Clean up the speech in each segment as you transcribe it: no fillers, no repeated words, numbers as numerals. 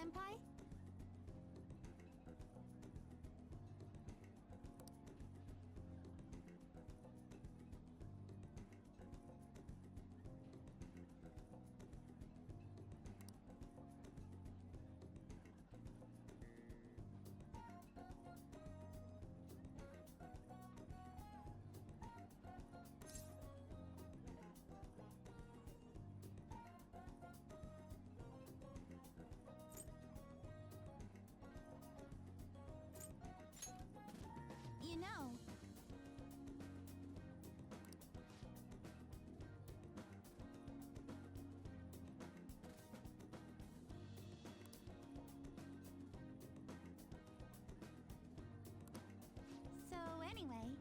Senpai? You know, so anyway,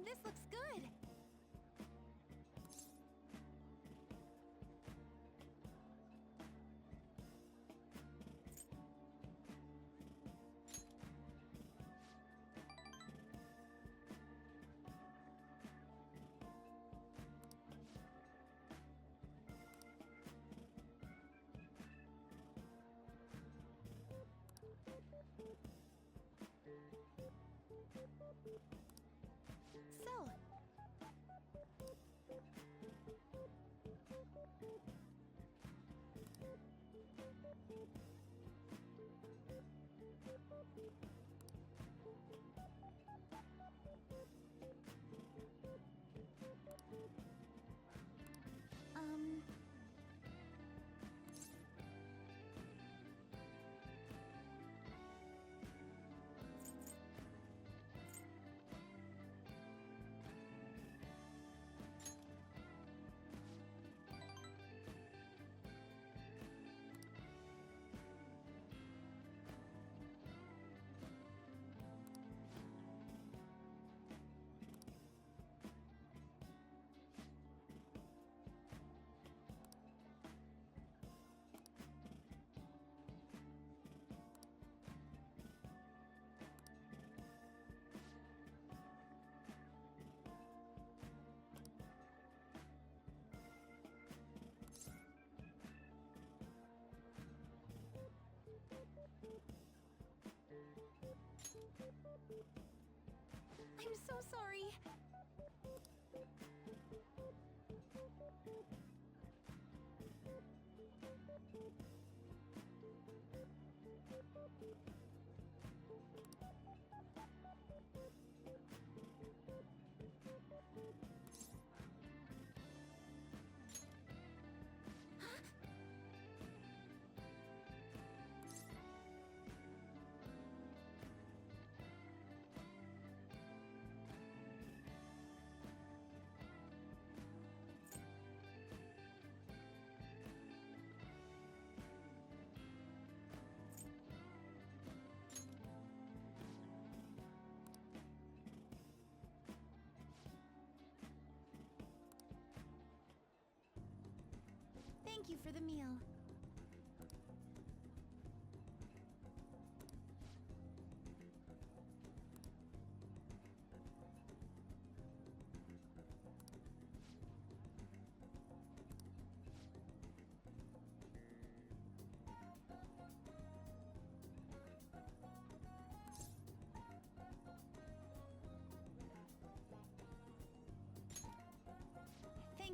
this looks good. So, um, I'm so sorry. Thank you for the meal.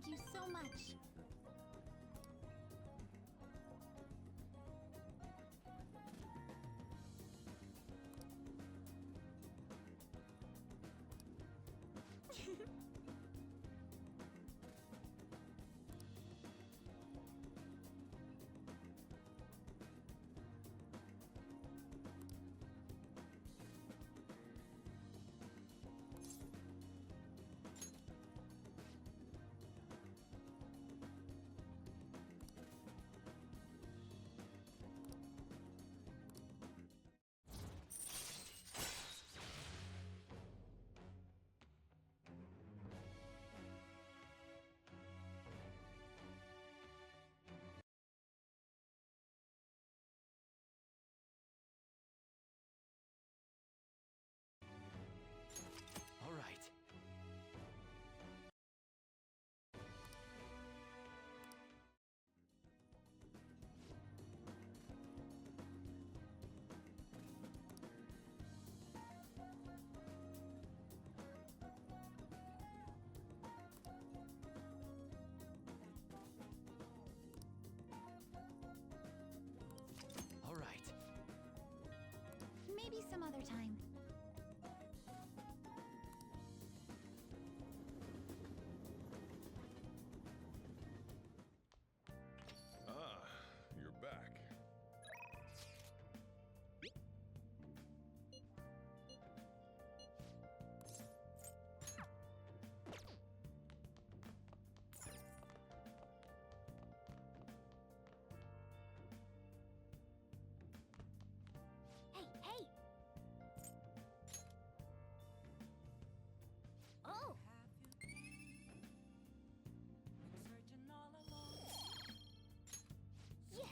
Thank you so much. All right. All right. Maybe some other time. Ah, you're back. Hey, hey! Oh! Yes!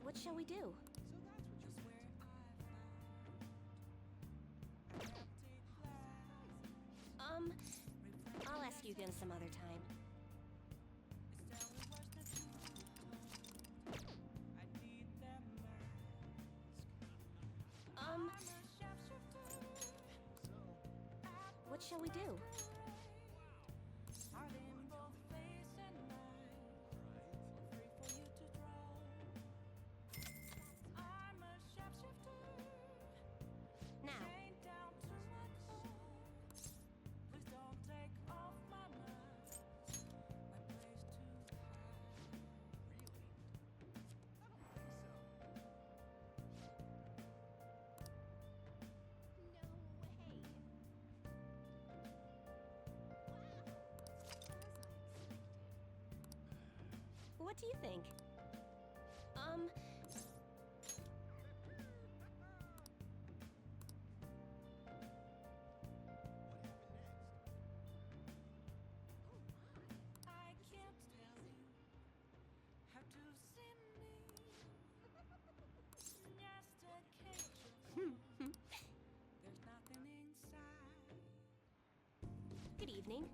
What shall we do? I'll ask you again some other time. What shall we do? Now. What do you think? Good evening.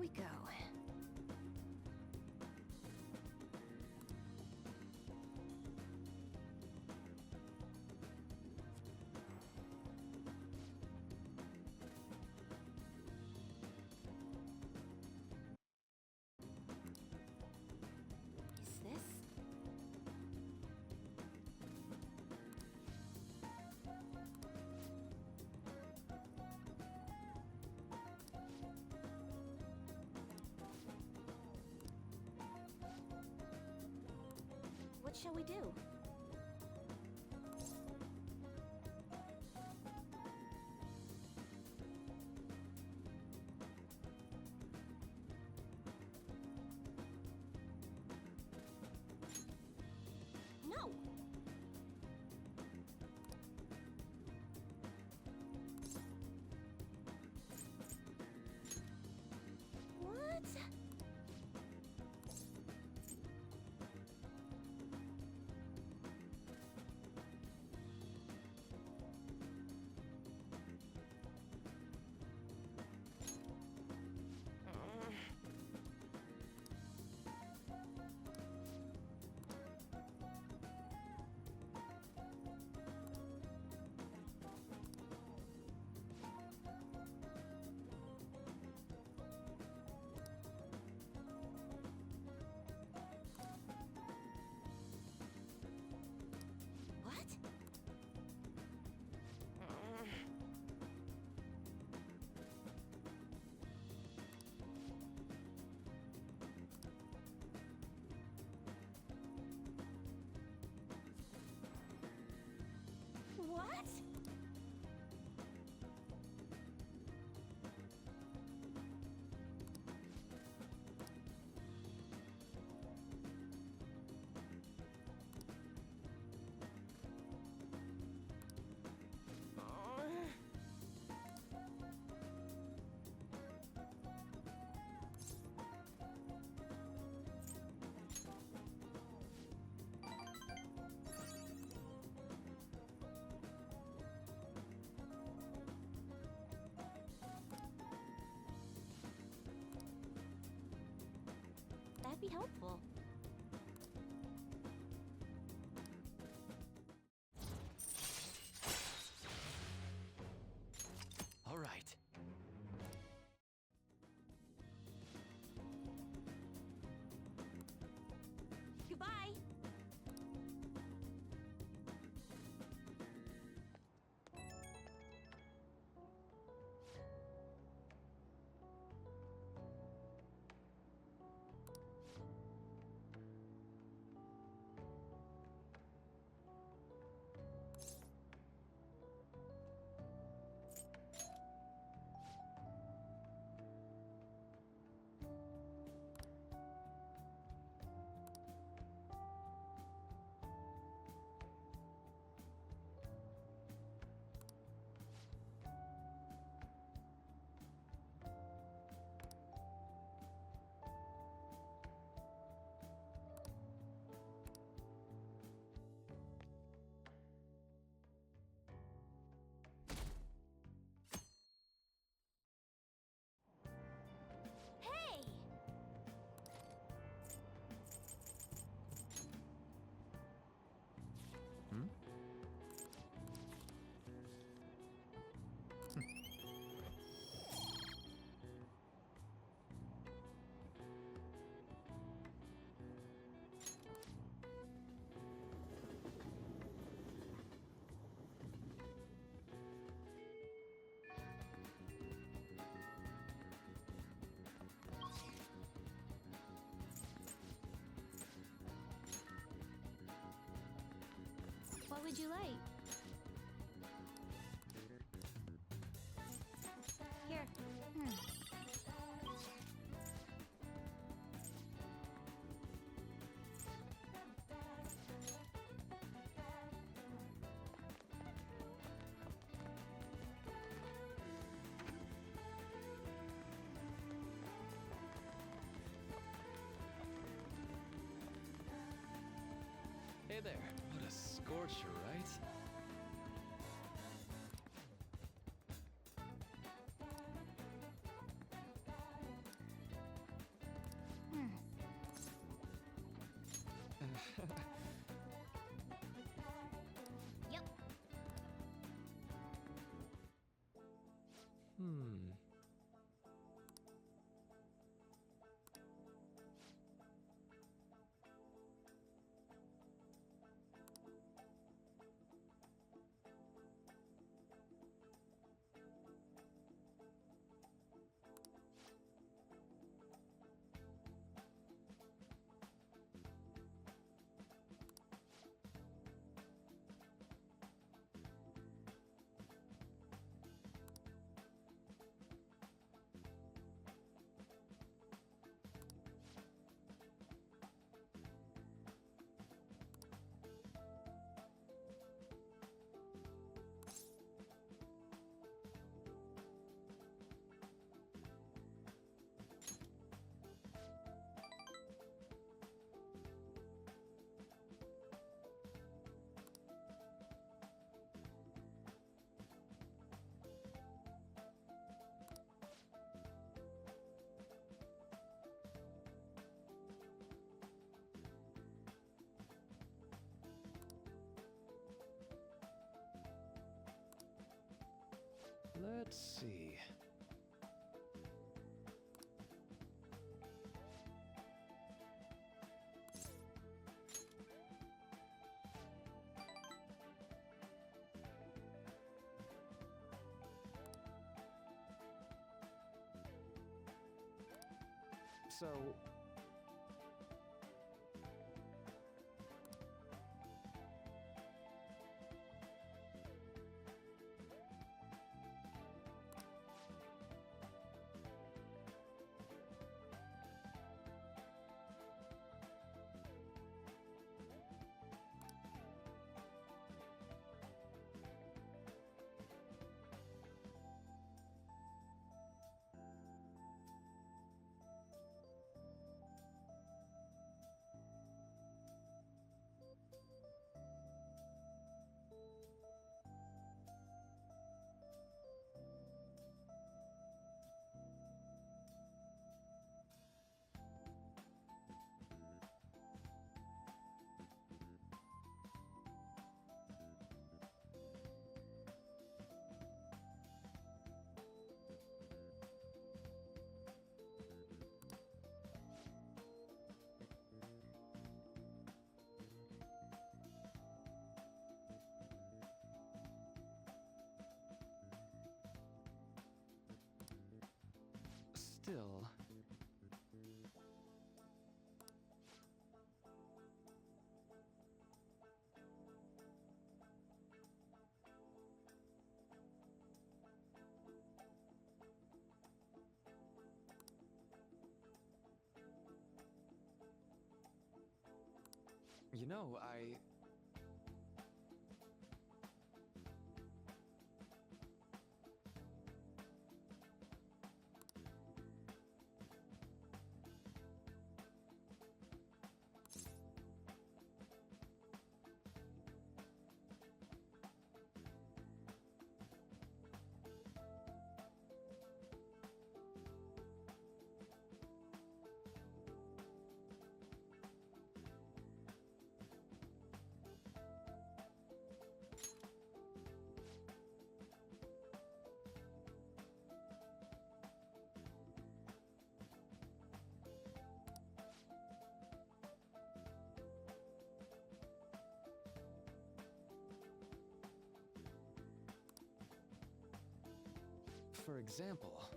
we go. Is this? What shall we do? No! What? What? What? That'd be helpful. All right. Goodbye! Hey! Hmm? What would you like? Here. Hey there. What a scorcher, right? Let's see. So, still. You know, for example.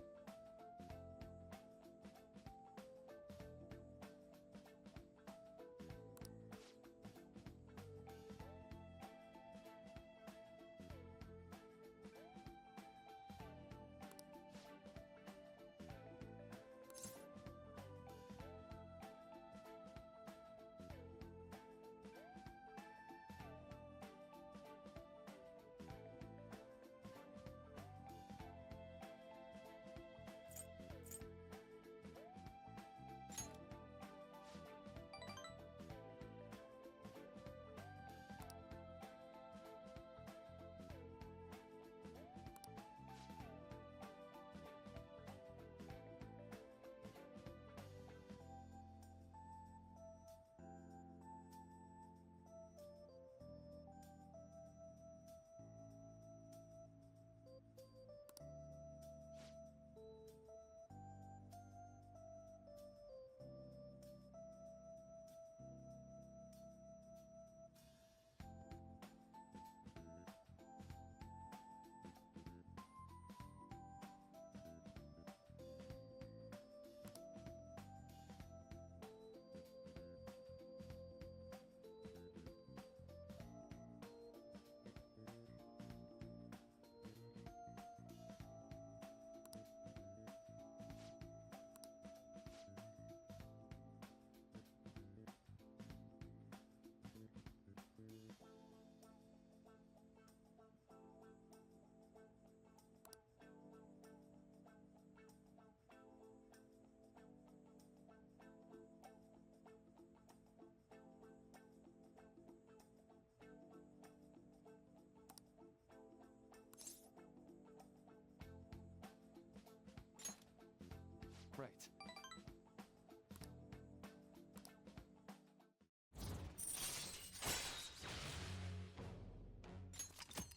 Right.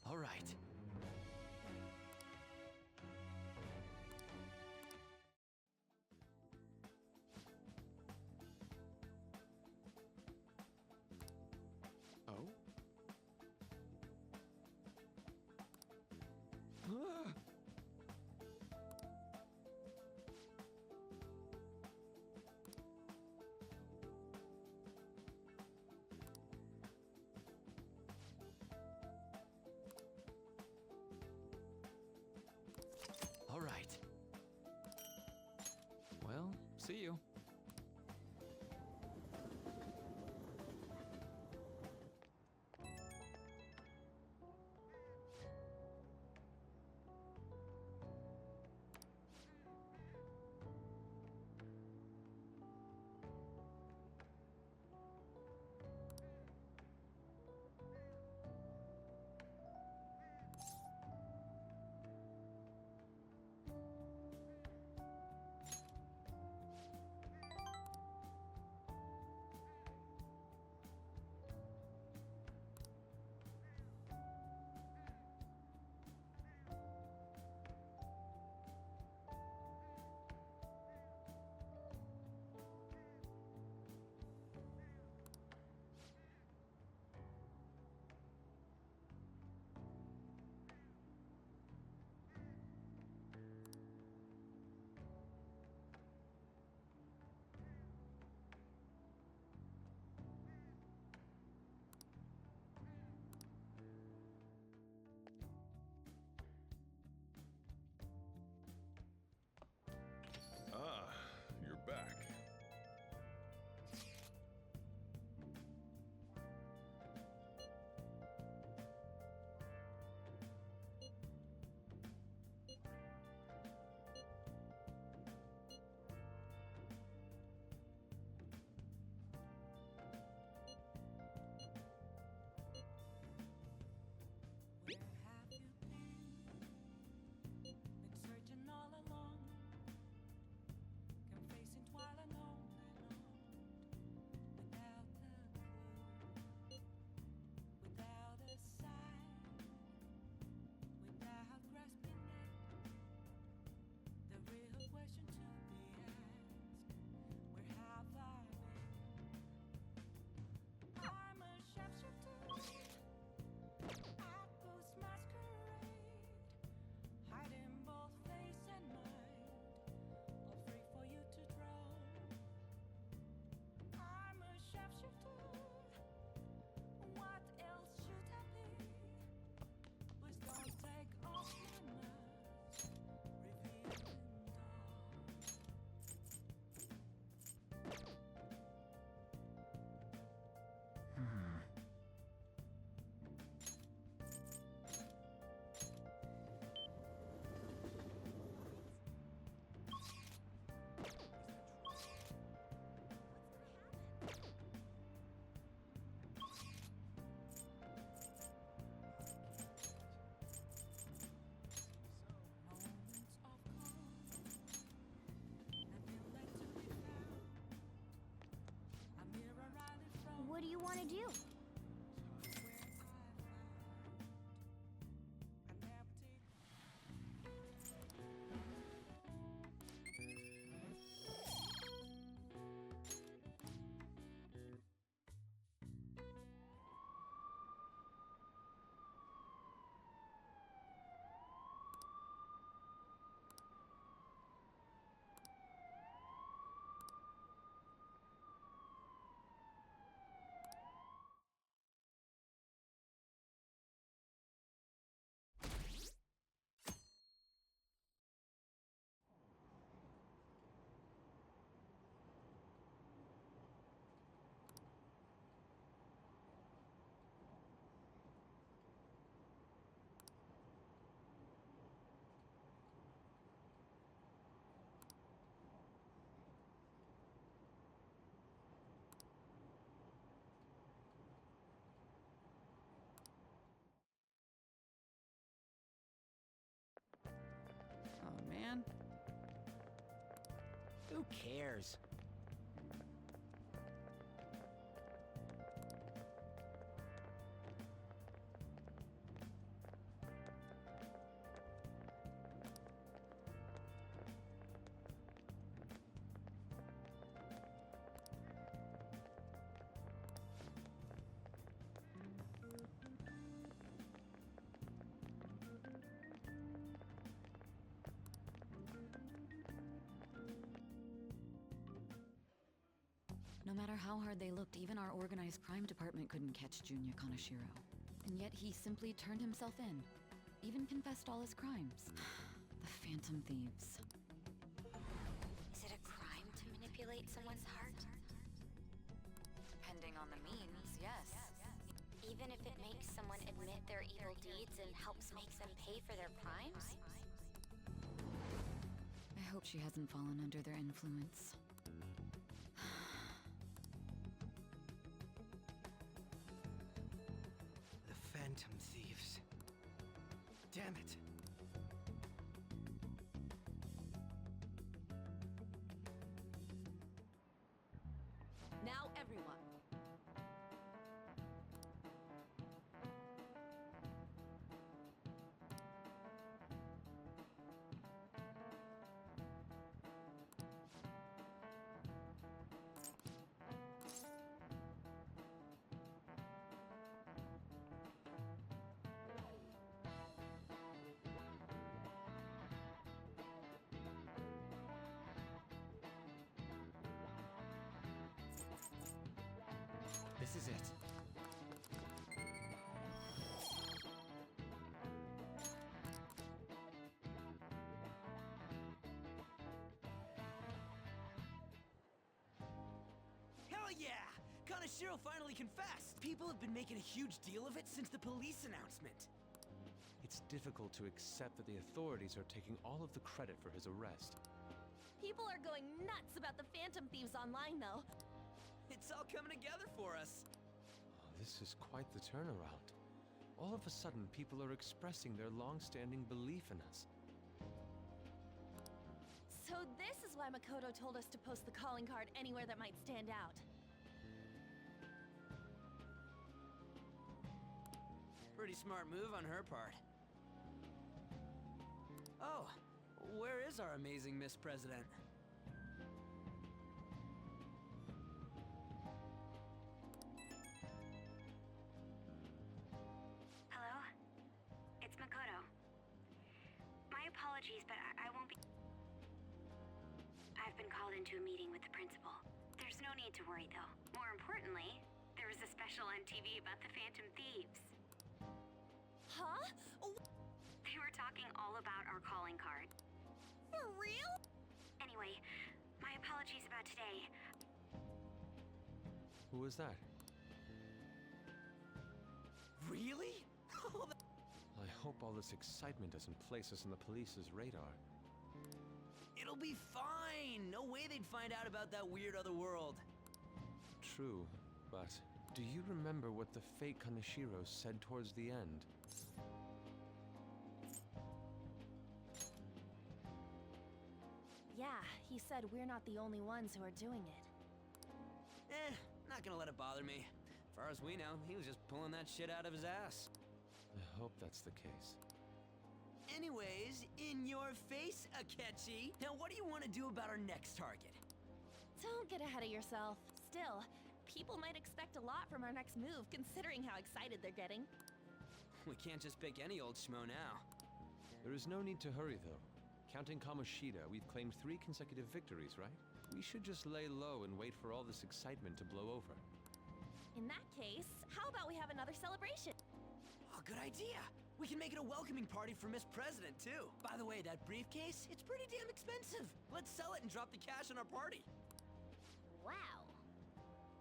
All right. you want to do? Oh man. Who cares? No matter how hard they looked, even our organized crime department couldn't catch Junya Kaneshiro. And yet he simply turned himself in. Even confessed all his crimes. The Phantom Thieves. Is it a crime to manipulate someone's heart? Depending on the means, yes. Even if it makes someone admit their evil deeds and helps make them pay for their crimes? I hope she hasn't fallen under their influence. The Phantom Thieves. Damn it. Now everyone. This is it. Hell yeah! Kaneshiro finally confessed! People have been making a huge deal of it since the police announcement. It's difficult to accept that the authorities are taking all of the credit for his arrest. People are going nuts about the Phantom Thieves online, though. It's all coming together for us. Oh, this is quite the turnaround. All of a sudden, people are expressing their long-standing belief in us. So this is why Makoto told us to post the calling card anywhere that might stand out. Pretty smart move on her part. Oh, where is our amazing Miss President? Hello? It's Makoto. My apologies, but I won't be... I've been called into a meeting with the principal. There's no need to worry, though. More importantly, there was a special on TV about the Phantom Thieves. Huh? They were talking all about our calling card. For real? Anyway, my apologies about today. Who was that? Really? I hope all this excitement doesn't place us on the police's radar. It'll be fine! No way they'd find out about that weird other world. True, but do you remember what the fake Kaneshiro said towards the end? Yeah, he said we're not the only ones who are doing it. Not gonna let it bother me. far as we know, he was just pulling that shit out of his ass. I hope that's the case. Anyways, in your face, Akechi. Now, what do you want to do about our next target? Don't get ahead of yourself. Still, people might expect a lot from our next move, considering how excited they're getting. We can't just pick any old schmo now. There is no need to hurry, though. Counting Kamoshida, we've claimed 3 consecutive victories, right? We should just lay low and wait for all this excitement to blow over. In that case, how about we have another celebration? Oh, good idea. We can make it a welcoming party for Miss President, too. By the way, that briefcase, it's pretty damn expensive. Let's sell it and drop the cash on our party. Wow.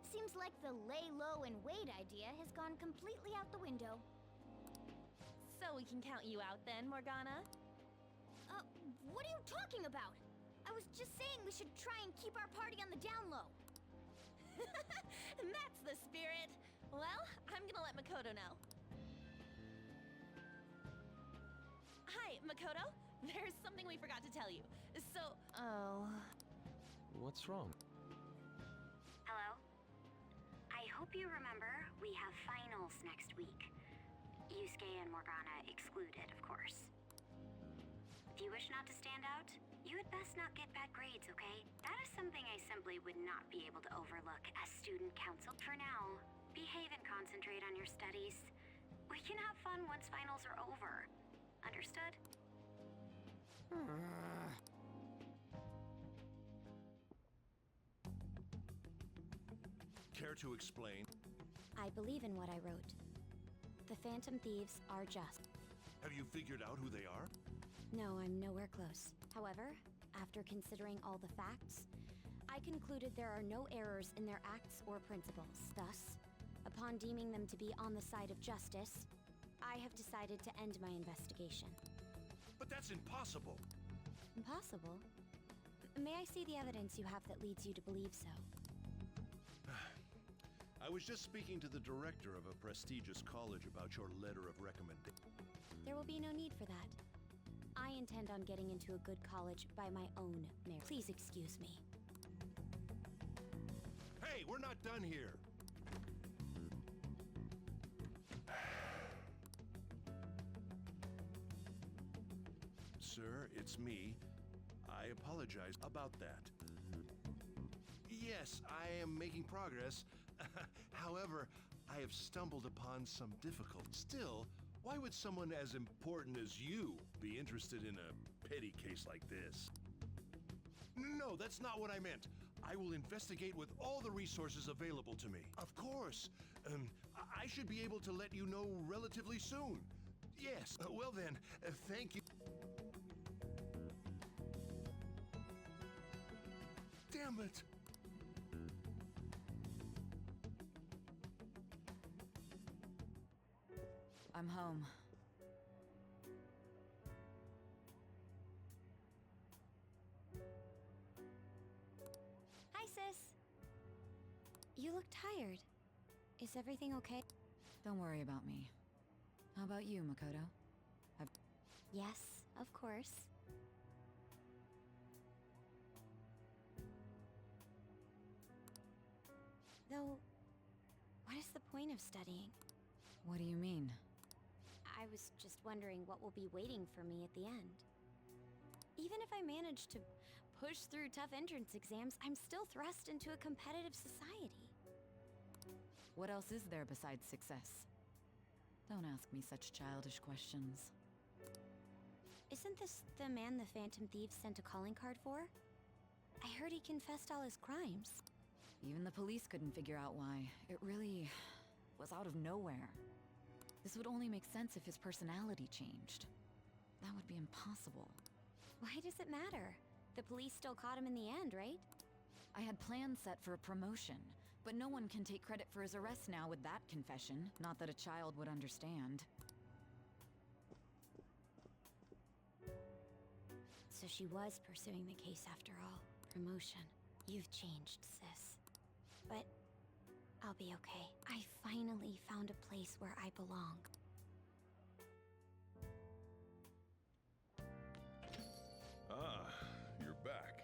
Seems like the lay low and wait idea has gone completely out the window. So we can count you out then, Morgana? What are you talking about? I was just saying we should try and keep our party on the down low. That's the spirit. Well, I'm gonna let Makoto know. Hi, Makoto. There's something we forgot to tell you. So, What's wrong? Hello? I hope you remember we have finals next week. Yusuke and Morgana excluded, of course. If you wish not to stand out, you had best not get bad grades, okay? That is something I simply would not be able to overlook as student council. For now, behave and concentrate on your studies. We can have fun once finals are over. Understood? Care to explain? I believe in what I wrote. The Phantom Thieves are just. Have you figured out who they are? No, I'm nowhere close. However, after considering all the facts, I concluded there are no errors in their acts or principles. Thus, upon deeming them to be on the side of justice, I have decided to end my investigation. But that's impossible. Impossible? May I see the evidence you have that leads you to believe so? I was just speaking to the director of a prestigious college about your letter of recommendation. There will be no need for that. I intend on getting into a good college by my own merit. Please excuse me. Hey, we're not done here. Sir, it's me. I apologize about that. Yes, I am making progress. However, I have stumbled upon some difficulty. Still, why would someone as important as you be interested in a petty case like this? No, that's not what I meant. I will investigate with all the resources available to me. Of course. I should be able to let you know relatively soon. Yes. Well then, thank you. Damn it. I'm home. Hi, sis. You look tired. Is everything okay? Don't worry about me. How about you, Makoto? Yes, of course. Though, what is the point of studying? What do you mean? I was just wondering what will be waiting for me at the end. Even if I manage to push through tough entrance exams, I'm still thrust into a competitive society. What else is there besides success? Don't ask me such childish questions. Isn't this the man the Phantom Thieves sent a calling card for? I heard he confessed all his crimes. Even the police couldn't figure out why. It really was out of nowhere. This would only make sense if his personality changed. That would be impossible. Why does it matter? The police still caught him in the end, right? I had plans set for a promotion, but no one can take credit for his arrest now with that confession. Not that a child would understand. So she was pursuing the case after all. Promotion. You've changed, sis. But I'll be okay. I finally found a place where I belong. Ah, you're back.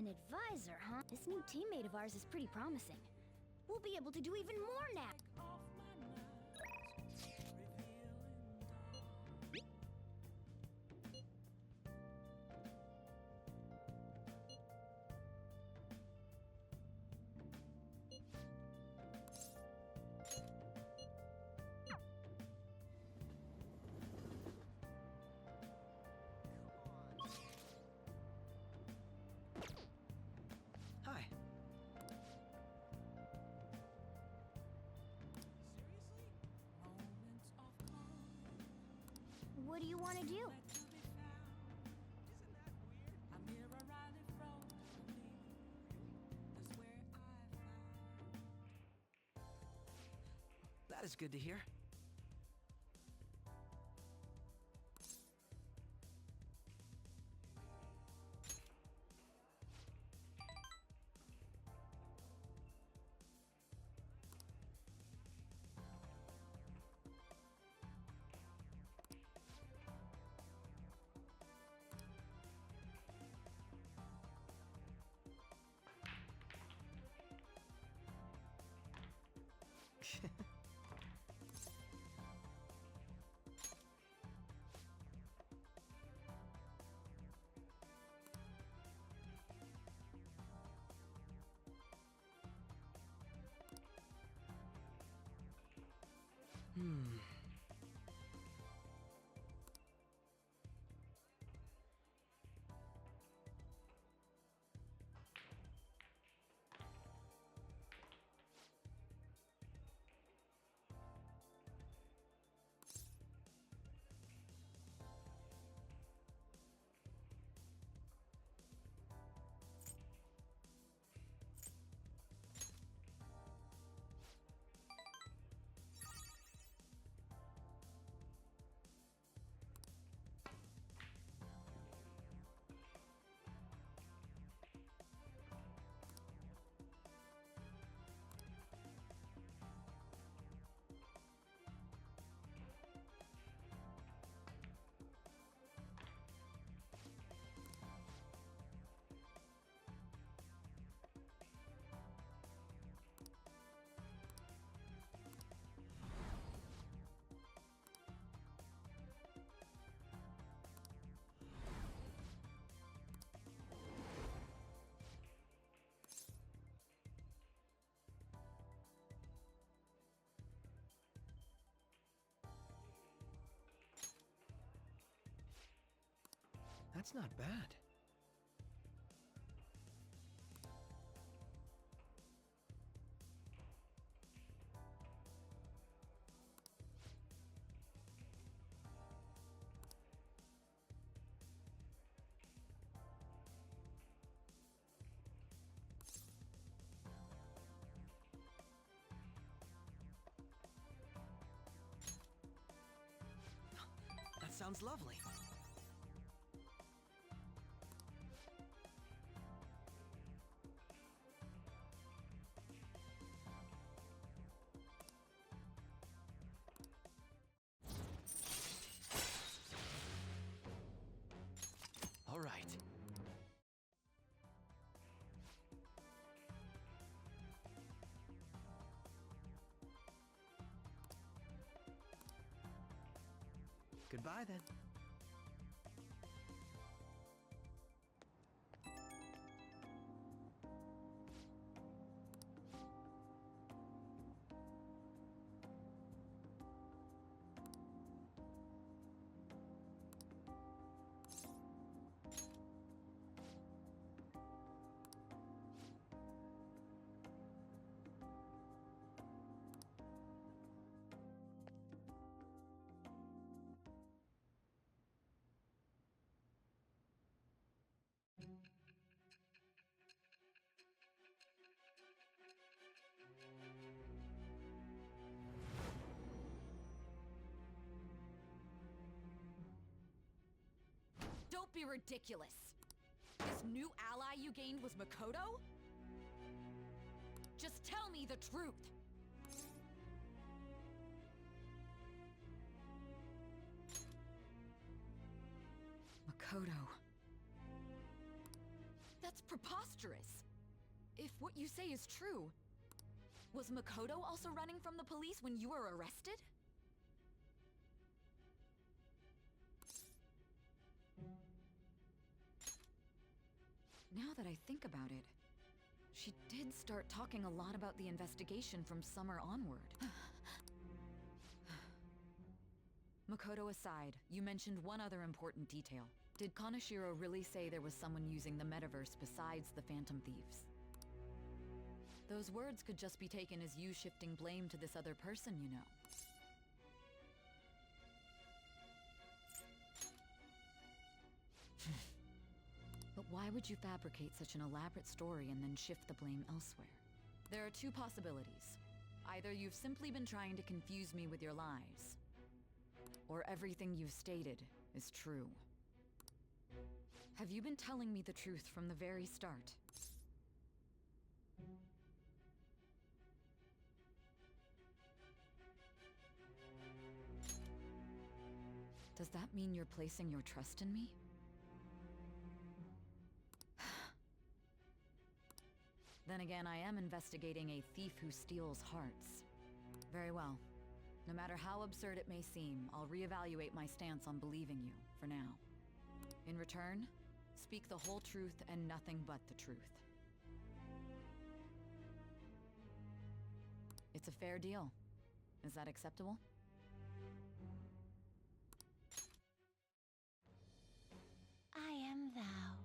An advisor, huh? This new teammate of ours is pretty promising. We'll be able to do even more now. Hi. What do you want to do? That is good to hear. That's not bad. That sounds lovely. All right. Goodbye then. Don't be ridiculous. This new ally you gained was Makoto? Just tell me the truth. Makoto. That's preposterous! If what you say is true, was Makoto also running from the police when you were arrested? Now that I think about it, she did start talking a lot about the investigation from summer onward. Makoto aside, you mentioned one other important detail. Did Kaneshiro really say there was someone using the metaverse besides the Phantom Thieves? Those words could just be taken as you shifting blame to this other person, you know. But why would you fabricate such an elaborate story and then shift the blame elsewhere? There are two possibilities. Either you've simply been trying to confuse me with your lies, or everything you've stated is true. Have you been telling me the truth from the very start? Does that mean you're placing your trust in me? Then again, I am investigating a thief who steals hearts. Very well. No matter how absurd it may seem, I'll reevaluate my stance on believing you, for now. In return, speak the whole truth and nothing but the truth. It's a fair deal. Is that acceptable? I am thou.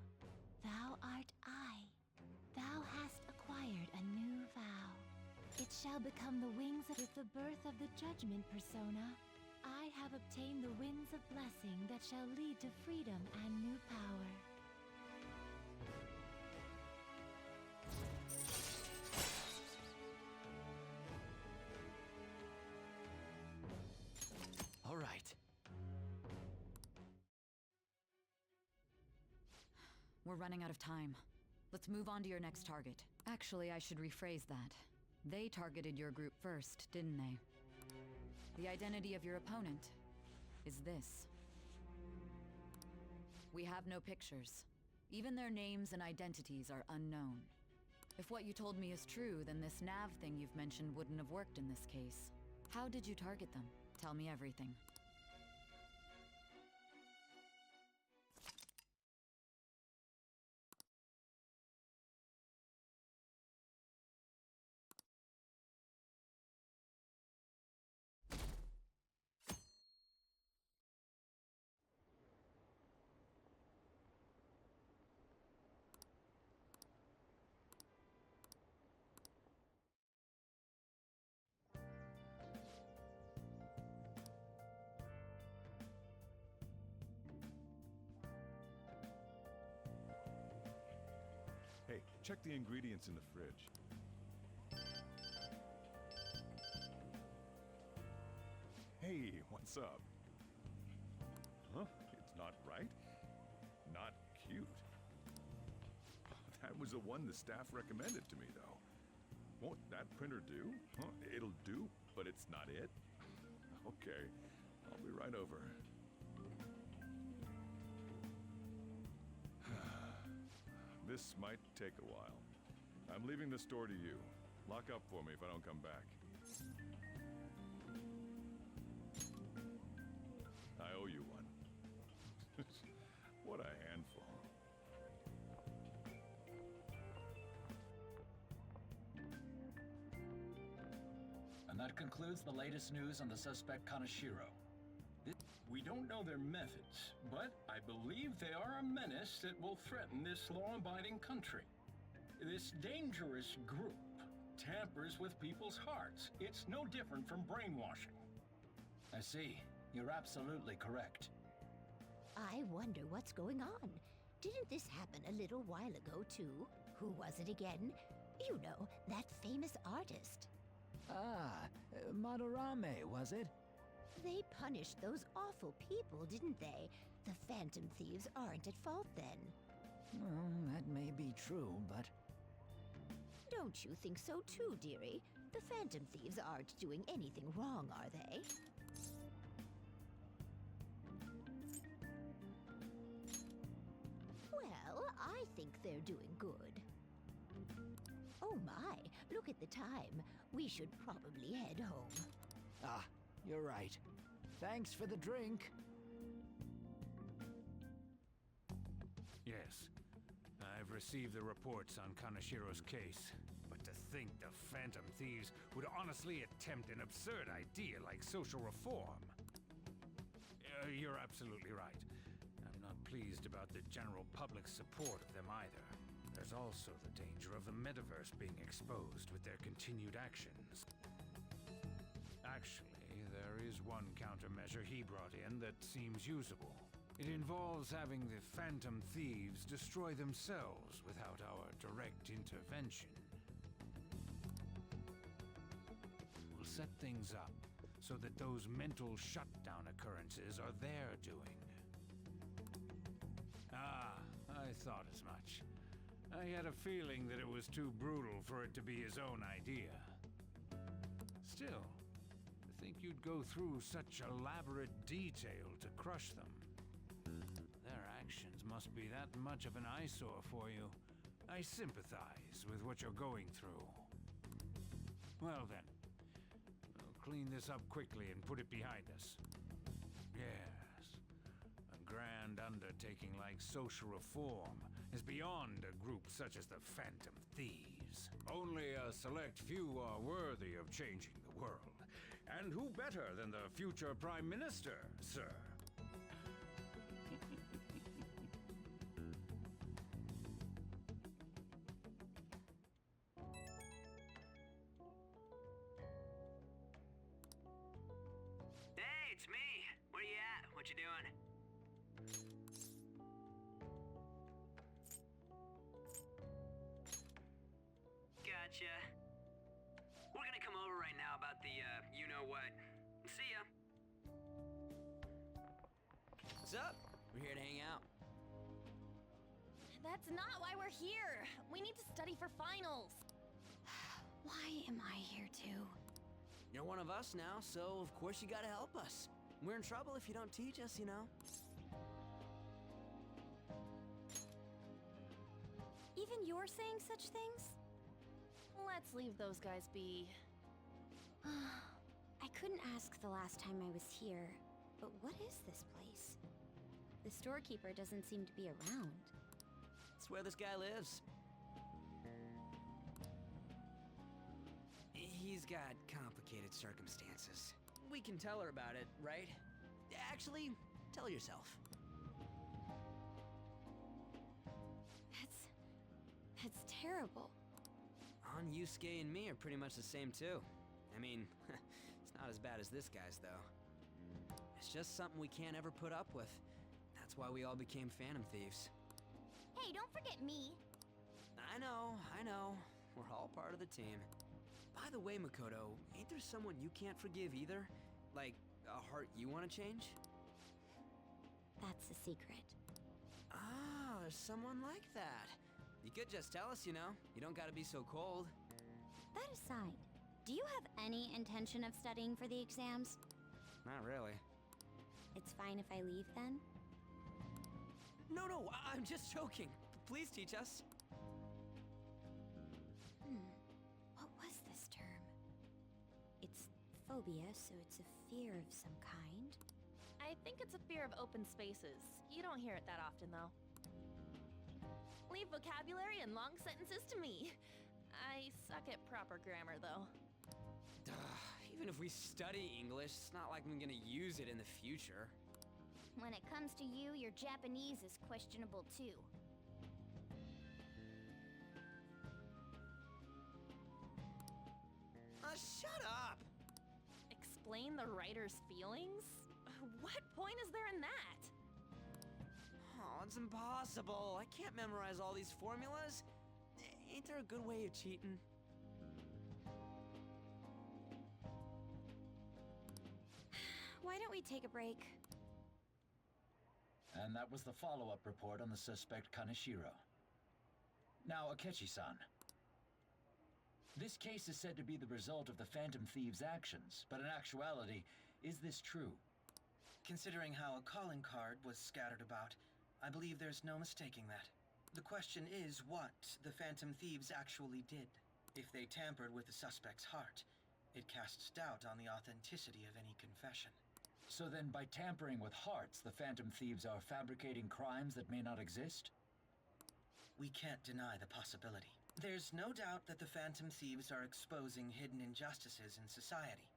Thou art I. Thou hast acquired a new vow. It shall become the wings of with the birth of the judgment persona. I have obtained the winds of blessing that shall lead to freedom and new power. All right. We're running out of time. Let's move on to your next target. Actually, I should rephrase that. They targeted your group first, didn't they? The identity of your opponent is this. We have no pictures. Even their names and identities are unknown. If what you told me is true, then this nav thing you've mentioned wouldn't have worked in this case. How did you target them? Tell me everything. Hey, check the ingredients in the fridge. Hey, what's up? Huh? It's not right? Not cute. That was the one the staff recommended to me, though. Won't that printer do? Huh? It'll do, but it's not it? Okay, I'll be right over. This might take a while. I'm leaving the store to you. Lock up for me if I don't come back. I owe you one. What a handful. And that concludes the latest news on the suspect Kaneshiro. We don't know their methods, but I believe they are a menace that will threaten this law-abiding country. This dangerous group tampers with people's hearts. It's no different from brainwashing. I see. You're absolutely correct. I wonder what's going on. Didn't this happen a little while ago, too? Who was it again? You know, that famous artist. Ah, Madarame, was it? They punished those awful people, didn't they? The Phantom Thieves aren't at fault then. Well, that may be true, but... Don't you think so too, dearie? The Phantom Thieves aren't doing anything wrong, are they? Well, I think they're doing good. Oh my, look at the time. We should probably head home. Ah, you're right. Thanks for the drink. Yes. I've received the reports on Kanashiro's case. But to think the Phantom Thieves would honestly attempt an absurd idea like social reform. You're absolutely right. I'm not pleased about the general public's support of them either. There's also the danger of the metaverse being exposed with their continued actions. Actually, there is one countermeasure he brought in that seems usable. It involves having the Phantom Thieves destroy themselves without our direct intervention. We'll set things up so that those mental shutdown occurrences are their doing. Ah, I thought as much. I had a feeling that it was too brutal for it to be his own idea. Still, to think you'd go through such elaborate detail to crush them. Their actions must be that much of an eyesore for you. I sympathize with what you're going through. Well then, we'll clean this up quickly and put it behind us. Yes, a grand undertaking like social reform is beyond a group such as the Phantom Thieves. Only a select few are worthy of changing the world. And who better than the future Prime Minister, sir? Hey, it's me. Where you at? What you doing? Gotcha. We're gonna come over right now about the, you-know-what. See ya. What's up? We're here to hang out. That's not why we're here. We need to study for finals. Why am I here too? You're one of us now, so of course you gotta help us. We're in trouble if you don't teach us, you know. Even you're saying such things? Let's leave those guys be. I couldn't ask the last time I was here, but what is this place? The storekeeper doesn't seem to be around. It's where this guy lives. He's got complicated circumstances. We can tell her about it, right? Actually, tell yourself. That's terrible. On Yusuke and me are pretty much the same too. I mean, it's not as bad as this guy's though. It's just something we can't ever put up with. That's why we all became Phantom Thieves. Hey, don't forget me. I know. We're all part of the team. By the way, Makoto, ain't there someone you can't forgive either? Like, a heart you want to change? That's a secret. Ah, there's someone like that. You could just tell us, you know. You don't gotta be so cold. That aside, do you have any intention of studying for the exams? Not really. It's fine if I leave then? No, I'm just joking. Please teach us. What was this term? It's phobia, so it's a fear of some kind. I think it's a fear of open spaces. You don't hear it that often, though. Leave vocabulary and long sentences to me. I suck at proper grammar, though. Even if we study English, it's not like I'm gonna use it in the future. When it comes to you, your Japanese is questionable too. Shut up! Explain the writer's feelings? What point is there in that? Oh, it's impossible. I can't memorize all these formulas. Ain't there a good way of cheating? Why don't we take a break? And that was the follow-up report on the suspect Kaneshiro. Now, Akechi-san. This case is said to be the result of the Phantom Thieves' actions, but in actuality, is this true? Considering how a calling card was scattered about, I believe there's no mistaking that. The question is what the Phantom Thieves actually did. If they tampered with the suspect's heart, it casts doubt on the authenticity of any confession. So then, by tampering with hearts, the Phantom Thieves are fabricating crimes that may not exist? We can't deny the possibility. There's no doubt that the Phantom Thieves are exposing hidden injustices in society.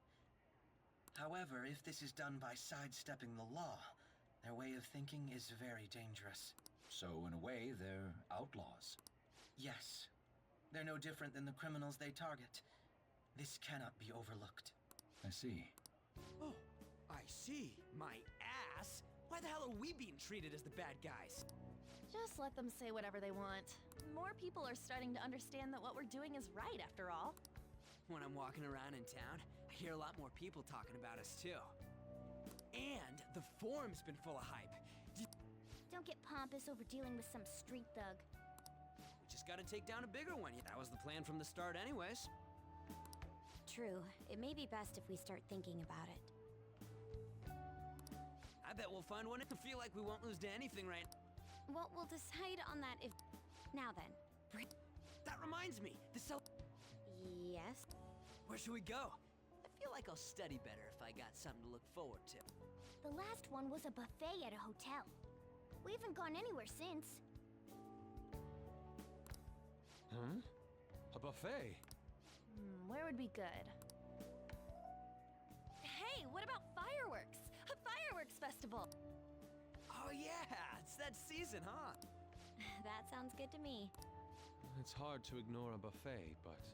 However, if this is done by sidestepping the law, their way of thinking is very dangerous. So, in a way, they're outlaws. Yes. They're no different than the criminals they target. This cannot be overlooked. I see. Oh, I see. My ass? Why the hell are we being treated as the bad guys? Just let them say whatever they want. More people are starting to understand that what we're doing is right, after all. When I'm walking around in town, I hear a lot more people talking about us, too. And the forum's been full of hype. Don't get pompous over dealing with some street thug. We just gotta take down a bigger one. That was the plan from the start anyways. True. It may be best if we start thinking about it. I bet we'll find one to feel like we won't lose to anything right. Well, we'll decide on that if... Now then. That reminds me, the cell... Yes? Where should we go? I feel like I'll study better if I got something to look forward to. The last one was a buffet at a hotel. We haven't gone anywhere since. Huh? A buffet? Where would be good? Hey, what about fireworks? A fireworks festival! Oh yeah, it's that season, huh? That sounds good to me. It's hard to ignore a buffet, but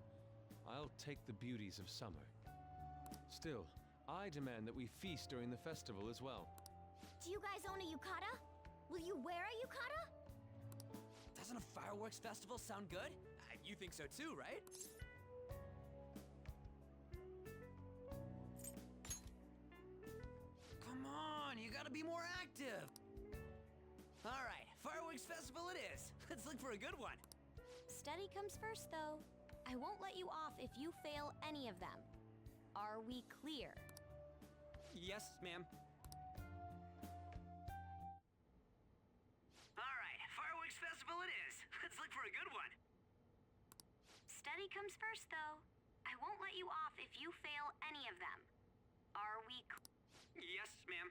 I'll take the beauties of summer. Still, I demand that we feast during the festival as well. Do you guys own a yukata? Will you wear a yukata? Doesn't a fireworks festival sound good? You think so too, right? Come on, you gotta be more active! Alright, fireworks festival it is. Let's look for a good one. Study comes first, though. I won't let you off if you fail any of them. Are we clear? Yes, ma'am. Alright, fireworks festival it is. Let's look for a good one. Study comes first, though. I won't let you off if you fail any of them. Are we Yes, ma'am.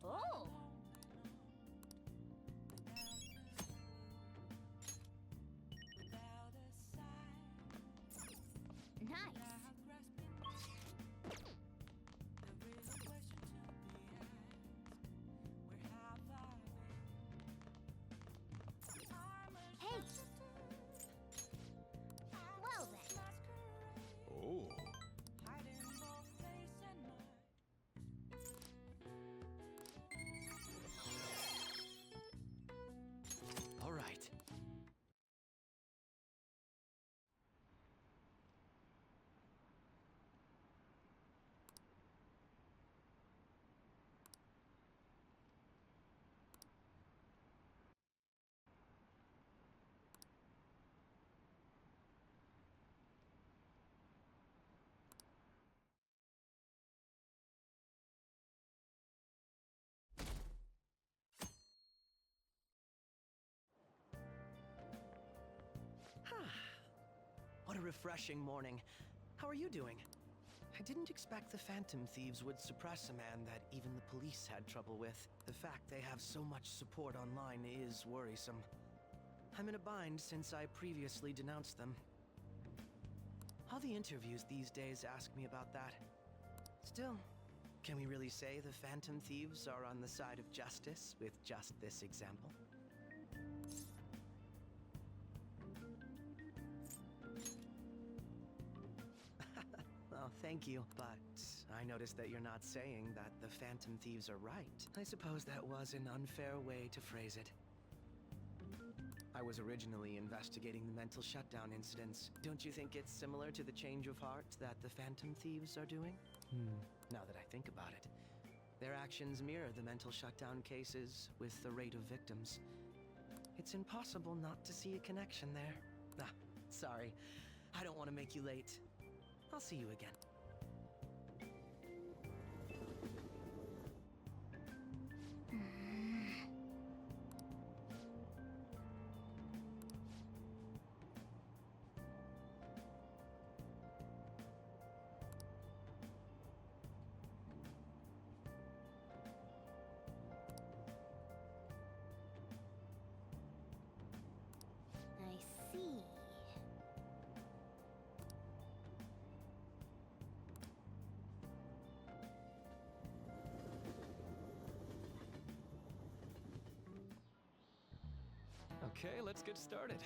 Oh! Nice. Hey! Well then. Oh. All right. What a refreshing morning. How are you doing? I didn't expect the Phantom Thieves would suppress a man that even the police had trouble with. The fact they have so much support online is worrisome. I'm in a bind since I previously denounced them. All the interviews these days ask me about that. Still, can we really say the Phantom Thieves are on the side of justice with just this example? Oh, thank you. But I noticed that you're not saying that the Phantom Thieves are right. I suppose that was an unfair way to phrase it. I was originally investigating the mental shutdown incidents. Don't you think it's similar to the change of heart that the Phantom Thieves are doing? Now that I think about it, their actions mirror the mental shutdown cases with the rate of victims. It's impossible not to see a connection there. Ah, sorry. I don't want to make you late. I'll see you again. I see. Okay, let's get started.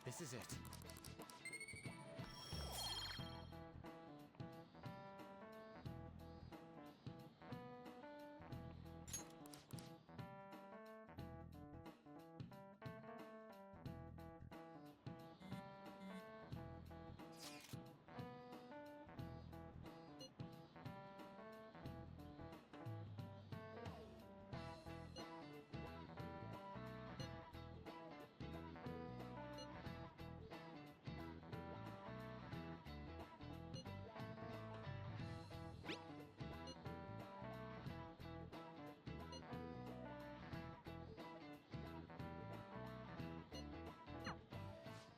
This is it.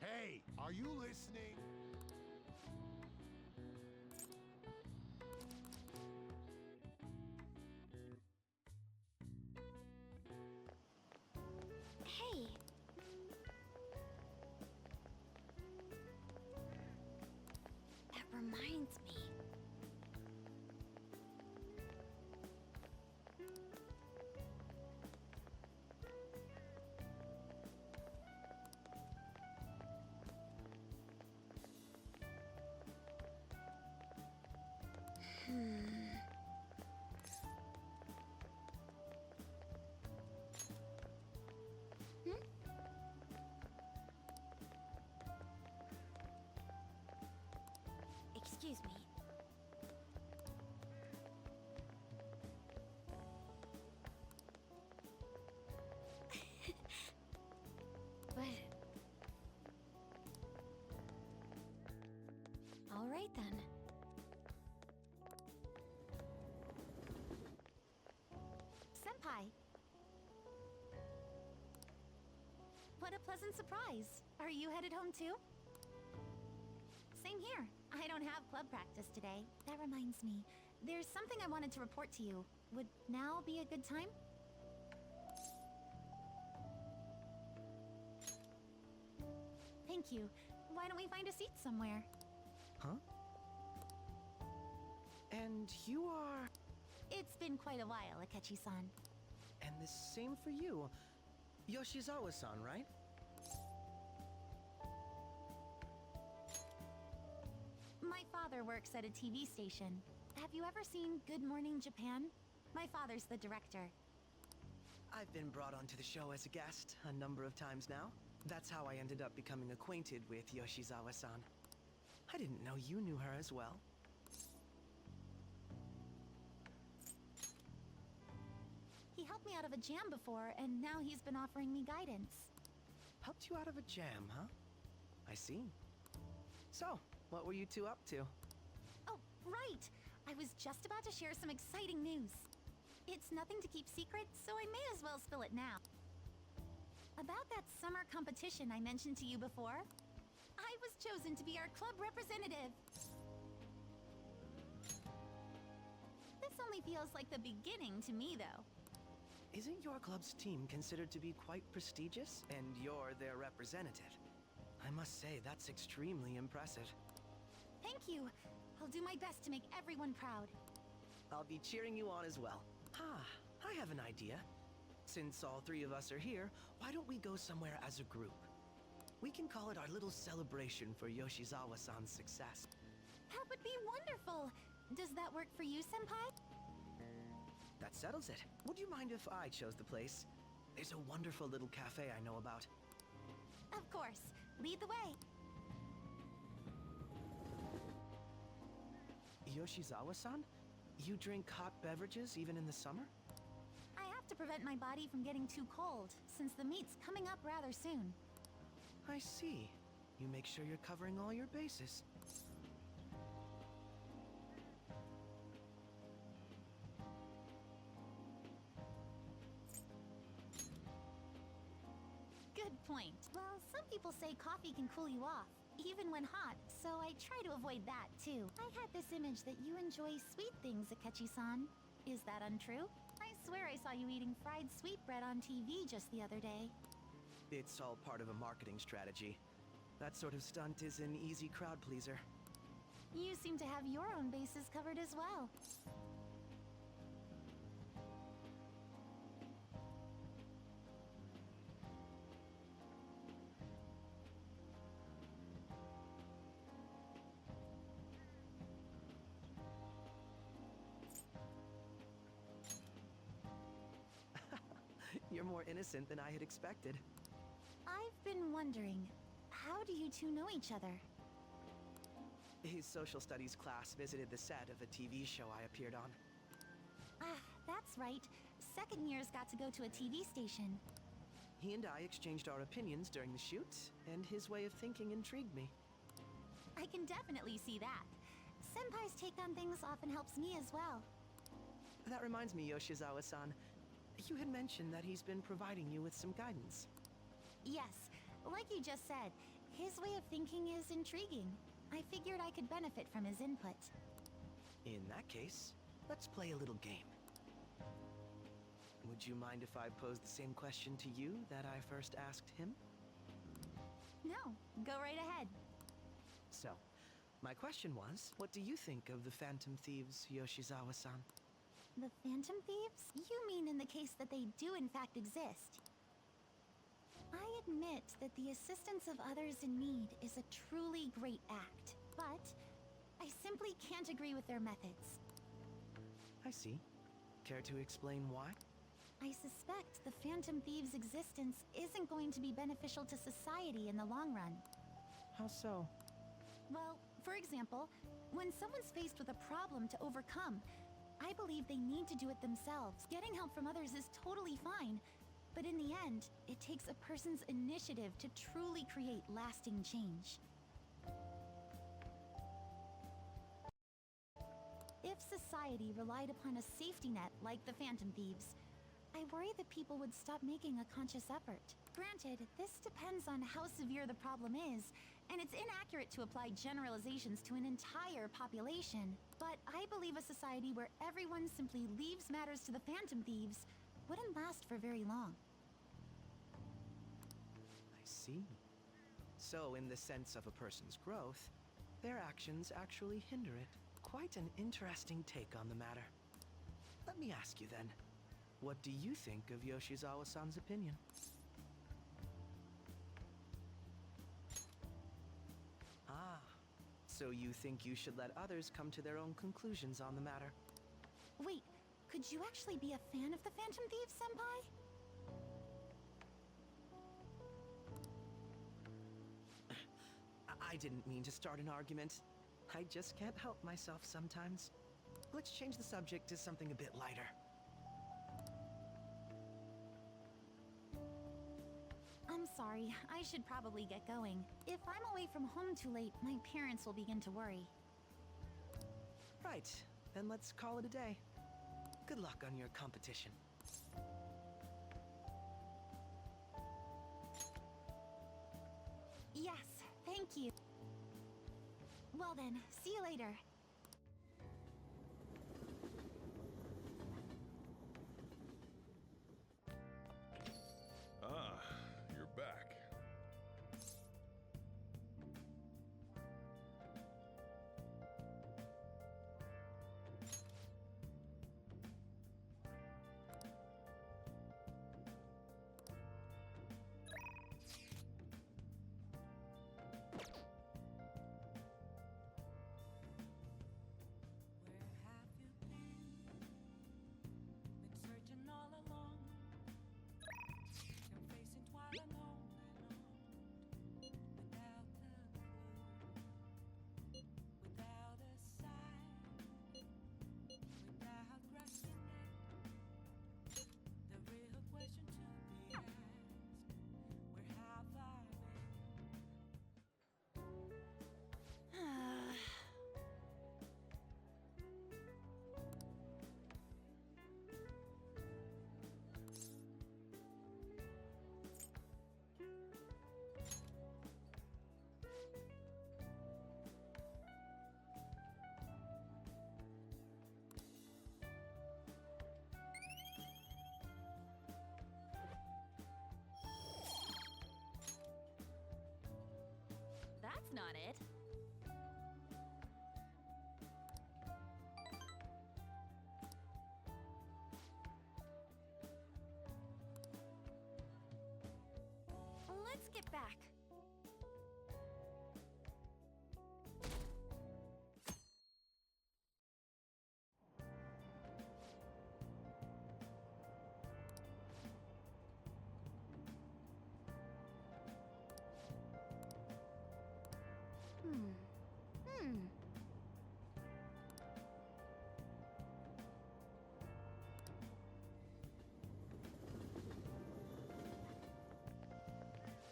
Hey, are you listening? Hey. That reminds me. Excuse me. But... All right then. Senpai! What a pleasant surprise. Are you headed home too? Same here. I don't have club practice today. That reminds me, there's something I wanted to report to you. Would now be a good time? Thank you. Why don't we find a seat somewhere? Huh? And you are... It's been quite a while, Akechi-san. And the same for you. Yoshizawa-san, right? My father works at a TV station. Have you ever seen Good Morning Japan? My father's the director. I've been brought onto the show as a guest a number of times now. That's how I ended up becoming acquainted with Yoshizawa-san. I didn't know you knew her as well. helped me out of a jam before, and now he's been offering me guidance. Helped you out of a jam, huh? I see. So, what were you two up to? Oh, right! I was just about to share some exciting news. It's nothing to keep secret, so I may as well spill it now. About that summer competition I mentioned to you before, I was chosen to be our club representative. This only feels like the beginning to me, though. Isn't your club's team considered to be quite prestigious? And you're their representative. I must say, that's extremely impressive. Thank you. I'll do my best to make everyone proud. I'll be cheering you on as well. I have an idea. Since all three of us are here, why don't we go somewhere as a group? We can call it our little celebration for Yoshizawa-san's success. That would be wonderful! Does that work for you, Senpai? That settles it. Would you mind if I chose the place? There's a wonderful little cafe I know about. Of course. Lead the way. Yoshizawa-san? You drink hot beverages even in the summer? I have to prevent my body from getting too cold, since the meet's coming up rather soon. I see. You make sure you're covering all your bases. Good point. Well, some people say coffee can cool you off, even when hot, so I try to avoid that, too. I had this image that you enjoy sweet things, Akechi-san. Is that untrue? I swear I saw you eating fried sweetbread on TV just the other day. It's all part of a marketing strategy. That sort of stunt is an easy crowd pleaser. You seem to have your own bases covered as well. You're more innocent than I had expected. I've been wondering, how do you two know each other? His social studies class visited the set of a TV show I appeared on. Ah, that's right. Second years got to go to a TV station. He and I exchanged our opinions during the shoot, and his way of thinking intrigued me. I can definitely see that. Senpai's take on things often helps me as well. That reminds me, Yoshizawa-san. You had mentioned that he's been providing you with some guidance. Yes, like you just said, his way of thinking is intriguing. I figured I could benefit from his input. In that case, let's play a little game. Would you mind if I posed the same question to you that I first asked him? No, go right ahead. So, my question was, what do you think of the Phantom Thieves, Yoshizawa-san? The Phantom Thieves? You mean in the case that they do in fact exist? I admit that the assistance of others in need is a truly great act, but I simply can't agree with their methods. I see. Care to explain why? I suspect the Phantom Thieves' existence isn't going to be beneficial to society in the long run. How so? Well, for example, when someone's faced with a problem to overcome, I believe they need to do it themselves. Getting help from others is totally fine, but in the end, it takes a person's initiative to truly create lasting change. If society relied upon a safety net like the Phantom Thieves, I worry that people would stop making a conscious effort. Granted, this depends on how severe the problem is, and it's inaccurate to apply generalizations to an entire population. But I believe a society where everyone simply leaves matters to the Phantom Thieves wouldn't last for very long. I see. So, in the sense of a person's growth, their actions actually hinder it. Quite an interesting take on the matter. Let me ask you then, what do you think of Yoshizawa-san's opinion? Ah, so you think you should let others come to their own conclusions on the matter? Wait, could you actually be a fan of the Phantom Thieves, Senpai? I didn't mean to start an argument. I just can't help myself sometimes. Let's change the subject to something a bit lighter. sorry. I should probably get going. If I'm away from home too late, my parents will begin to worry. Right. Then let's call it a day. Good luck on your competition. Yes, thank you. Well then, see you later. Ah, you're back. Searching all along, you're facing twilight alone without a clue, without a sign, without grasping it. The real question to be asked: where have I That's not it. Let's get back.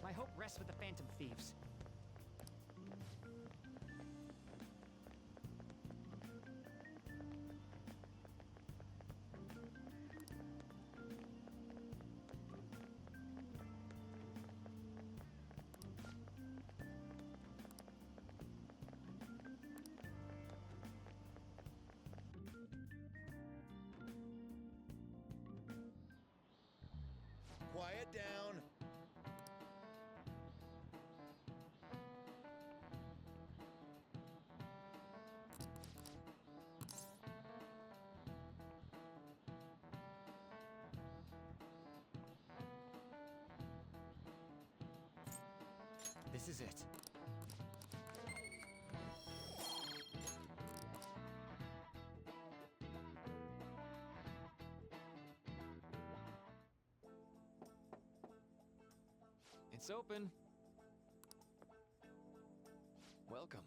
My hope rests with the Phantom Thieves. Quiet down. This is it. It's open. Welcome.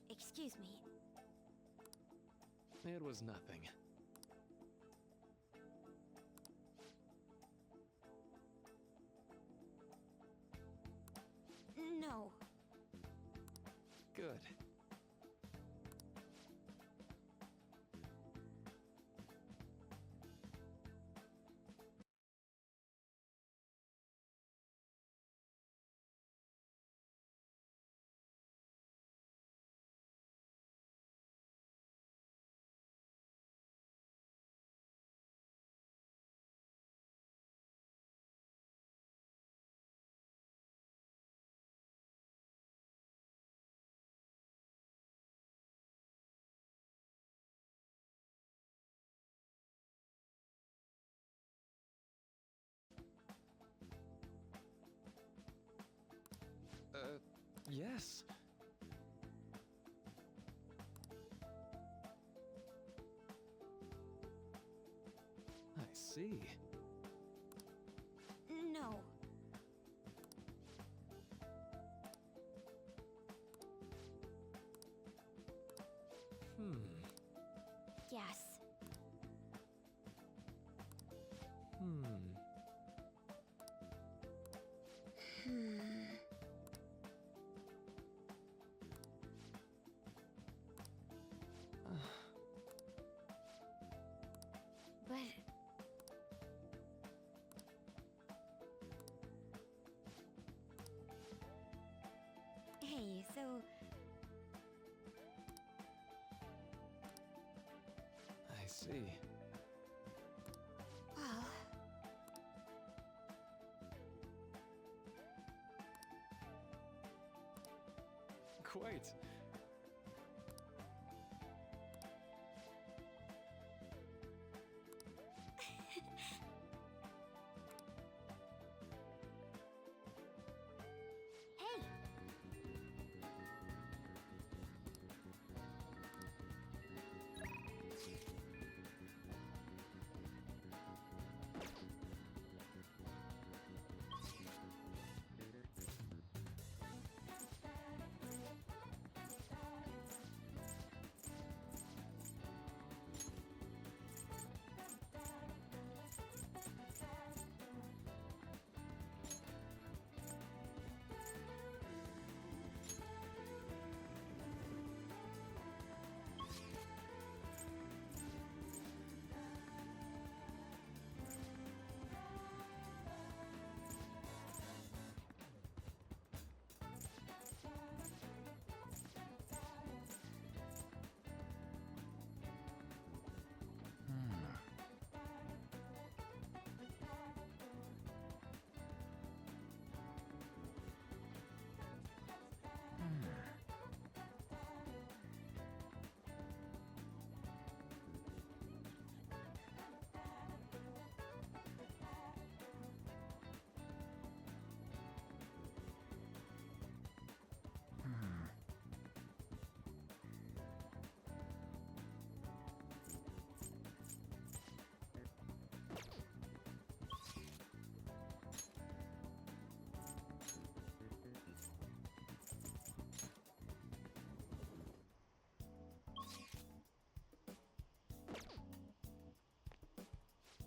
Excuse me. It was nothing. No. Good. Yes. I see. No. Yes. see. Well, Quite. hey!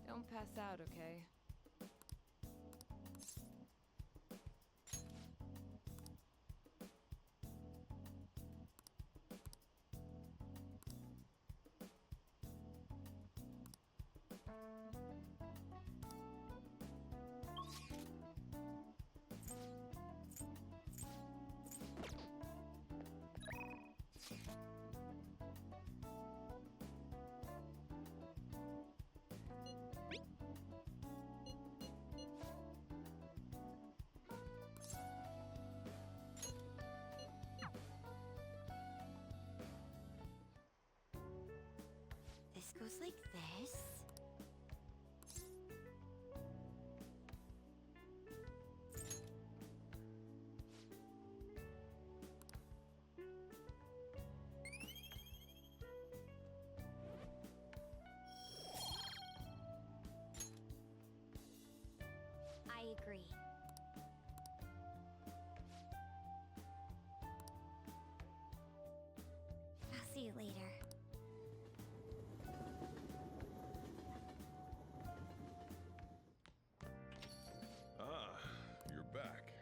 Don't pass out, okay? This goes like this. I agree. I'll see you later. Ah, you're back.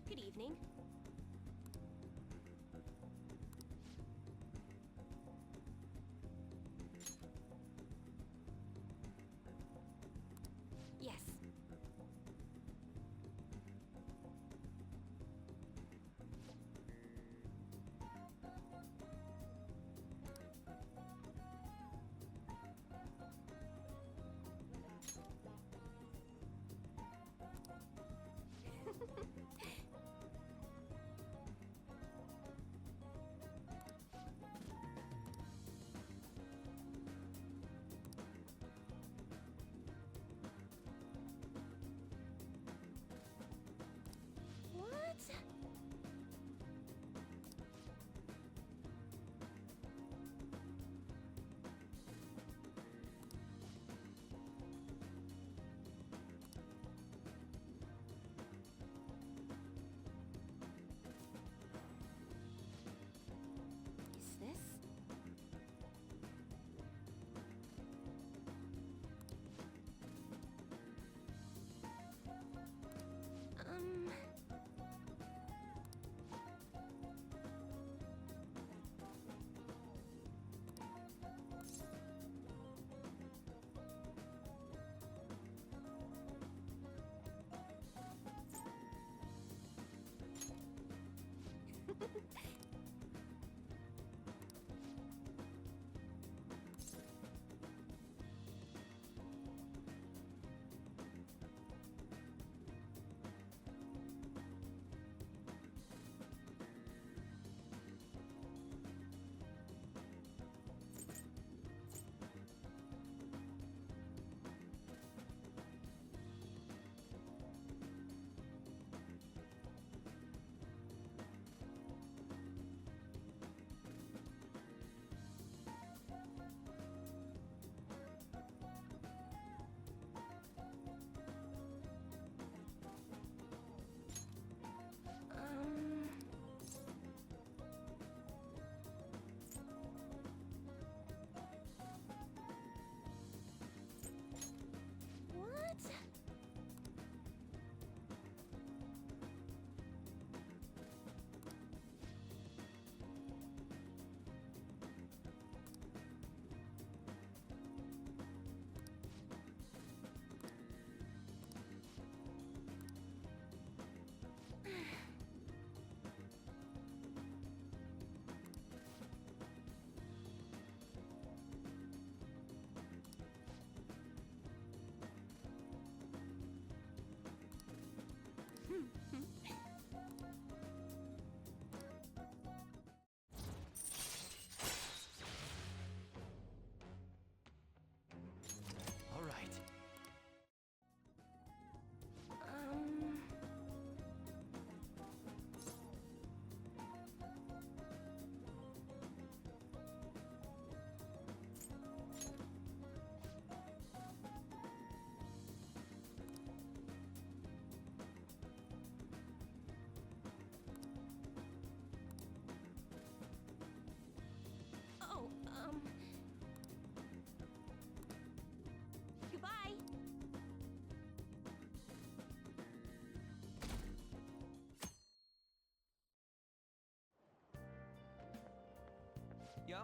Good evening. Yes. Yo.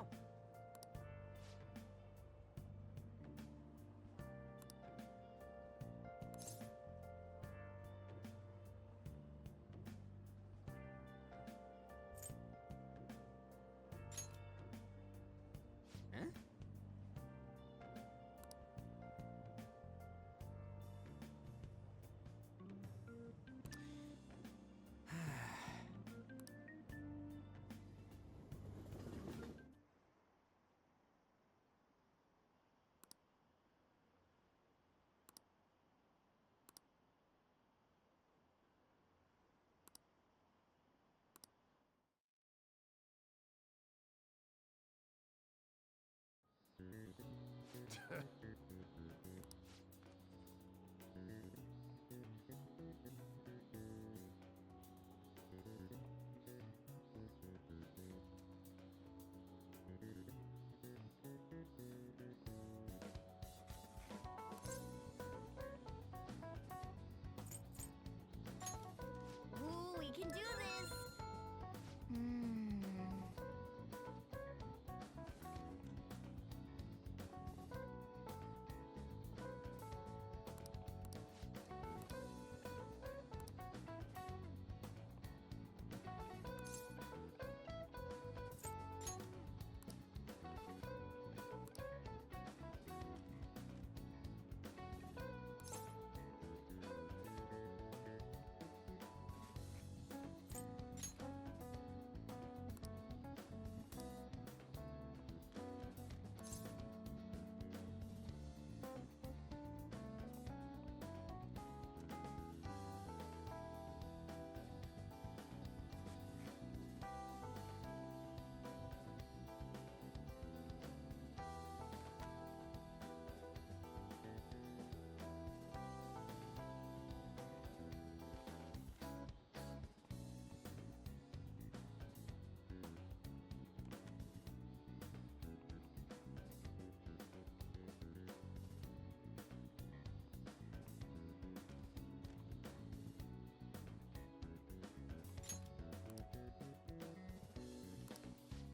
Huh? Ooh, we can do this!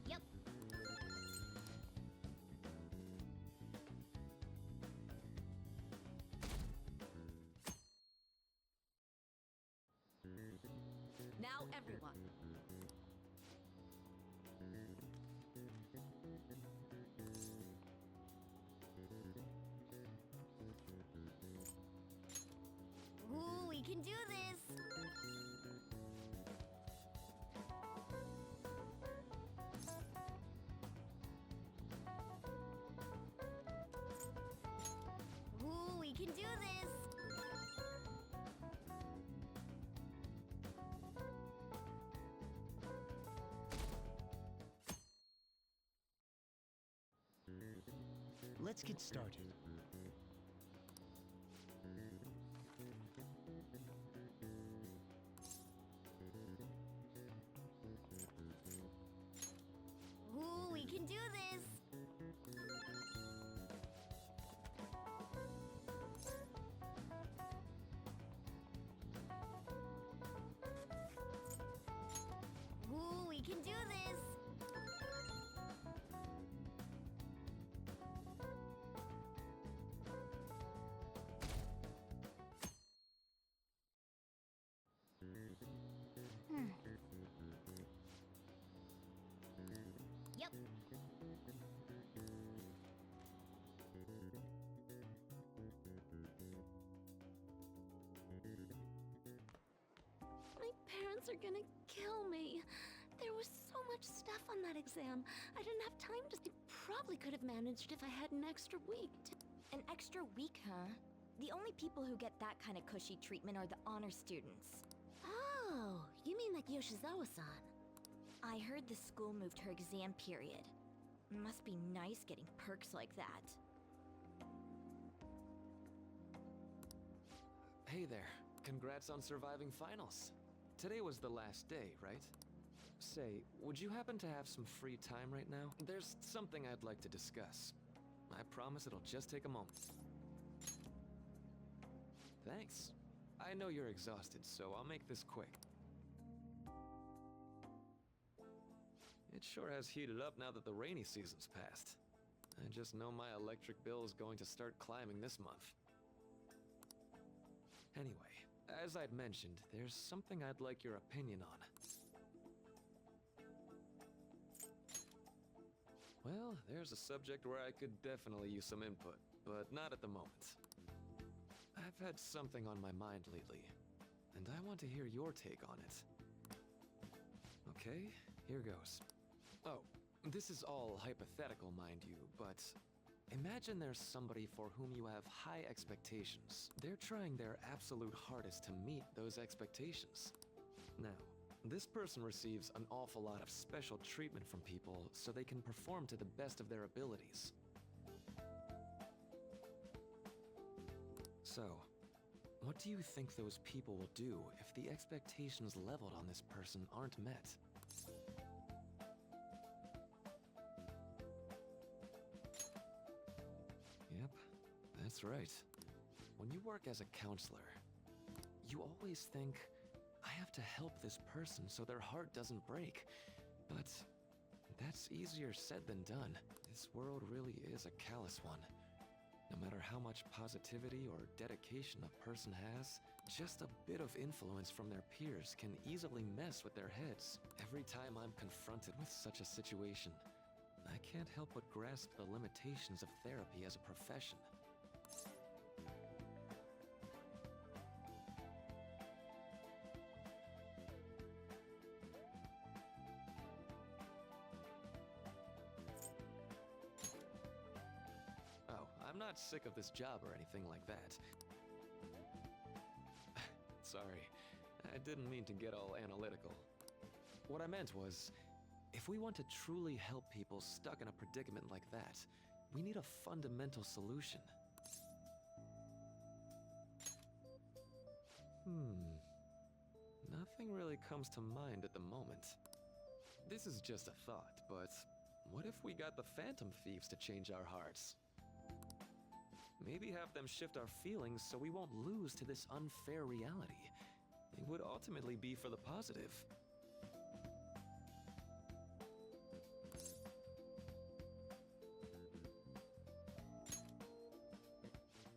Yep. Now everyone. Ooh, we can do this! Ooh, we can do this! Let's get started. Ooh, we can do this! Ooh, we can do this! Yep. My parents are gonna kill me. There was so much stuff on that exam. I didn't have time to. I probably could have managed if I had an extra week. An extra week, huh? The only people who get that kind of cushy treatment are the honor students. Oh, you mean like Yoshizawa-san? I heard the school moved her exam period. Must be nice getting perks like that. Hey there. Congrats on surviving finals. Today was the last day, right? Say, would you happen to have some free time right now? There's something I'd like to discuss. I promise it'll just take a moment. Thanks. I know you're exhausted, so I'll make this quick. It It sure has heated up now that the rainy season's passed. I just know my electric bill is going to start climbing this month. Anyway, as I'd mentioned, there's something I'd like your opinion on. Well, there's a subject where I could definitely use some input, but not at the moment. I've had something on my mind lately, and I want to hear your take on it. Okay, here goes. Oh, this is all hypothetical, mind you, but imagine there's somebody for whom you have high expectations. They're trying their absolute hardest to meet those expectations. Now, this person receives an awful lot of special treatment from people so they can perform to the best of their abilities. So, what do you think those people will do if the expectations leveled on this person aren't met? Yep, that's right. When you work as a counselor, you always think, I have to help this person so their heart doesn't break. But that's easier said than done. This world really is a callous one. No matter how much positivity or dedication a person has, just a bit of influence from their peers can easily mess with their heads. Every time I'm confronted with such a situation, I can't help but grasp the limitations of therapy as a profession. I'm not sick of this job or anything like that. Sorry, I didn't mean to get all analytical. What I meant was, if we want to truly help people stuck in a predicament like that, we need a fundamental solution. Nothing really comes to mind at the moment. This is just a thought, but what if we got the Phantom Thieves to change our hearts? Maybe have them shift our feelings so we won't lose to this unfair reality. It would ultimately be for the positive.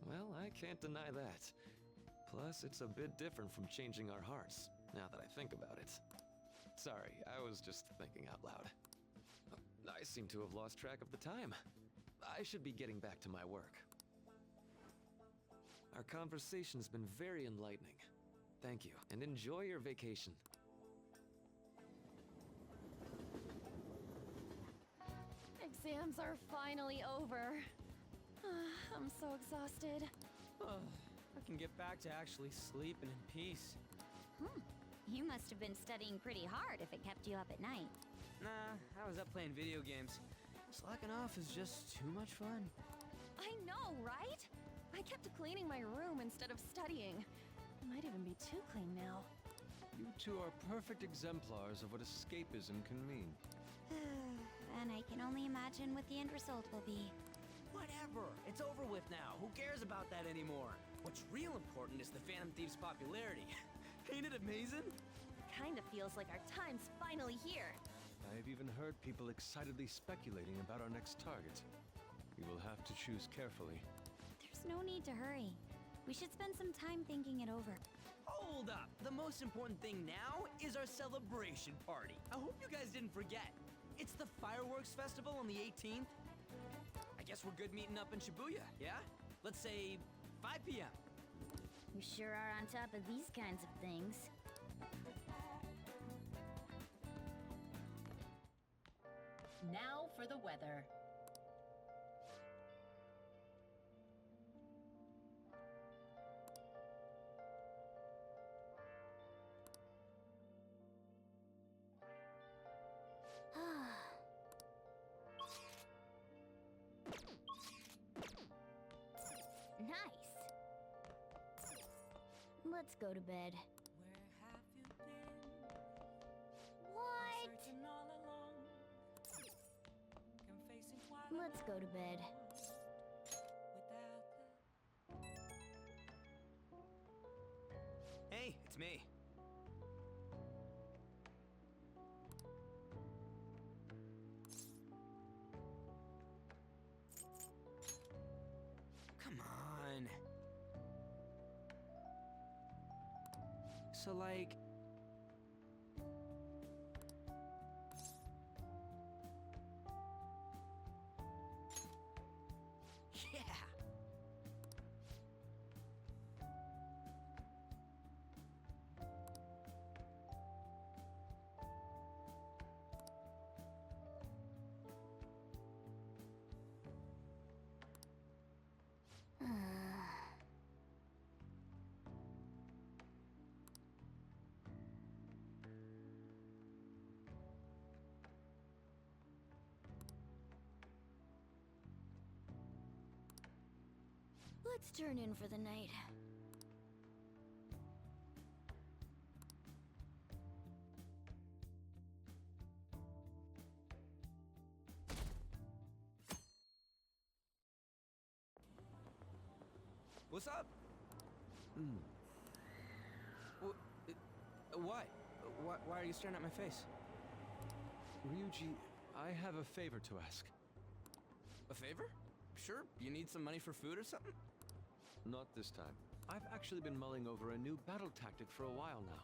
Well, I can't deny that. Plus, it's a bit different from changing our hearts, now that I think about it. Sorry, I was just thinking out loud. I seem to have lost track of the time. I should be getting back to my work. Our conversation's been very enlightening. Thank you, and enjoy your vacation. Exams are finally over. I'm so exhausted. I can get back to actually sleeping in peace. You must have been studying pretty hard if it kept you up at night. Nah, I was up playing video games. Slacking off is just too much fun. I know, right? I kept cleaning my room instead of studying. It might even be too clean now. You two are perfect exemplars of what escapism can mean. And I can only imagine what the end result will be. Whatever. It's over with now. Who cares about that anymore? What's real important is the Phantom Thieves' popularity. Ain't it amazing? Kinda feels like our time's finally here. I've even heard people excitedly speculating about our next target. We will have to choose carefully. There's no need to hurry. We should spend some time thinking it over. Hold up! The most important thing now is our celebration party. I hope you guys didn't forget. It's the fireworks festival on the 18th. I guess we're good meeting up in Shibuya, yeah? Let's say 5 p.m. You sure are on top of these kinds of things. Now for the weather. Nice. Let's go to bed. What? Let's go to bed. Hey, it's me. So, like... Yeah! Let's turn in for the night. What's up? What? Why are you staring at my face? Ryuji, I have a favor to ask. A favor? Sure, you need some money for food or something? Not this time. I've actually been mulling over a new battle tactic for a while now.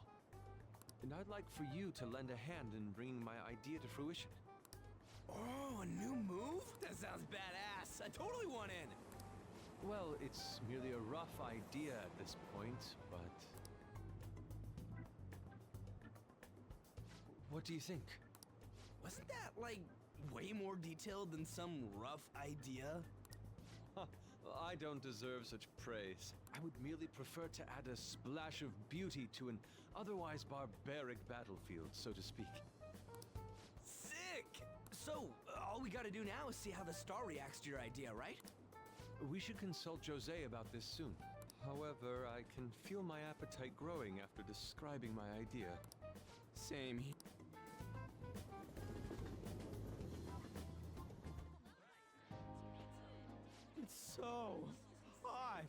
And I'd like for you to lend a hand in bringing my idea to fruition. Oh, a new move? That sounds badass. I totally want in. Well, it's merely a rough idea at this point, but... What do you think? Wasn't that, like, way more detailed than some rough idea? Huh. I don't deserve such praise. I would merely prefer to add a splash of beauty to an otherwise barbaric battlefield, so to speak. Sick! So, all we gotta do now is see how the star reacts to your idea, right? We should consult Jose about this soon. However, I can feel my appetite growing after describing my idea. Same here. It's so hot.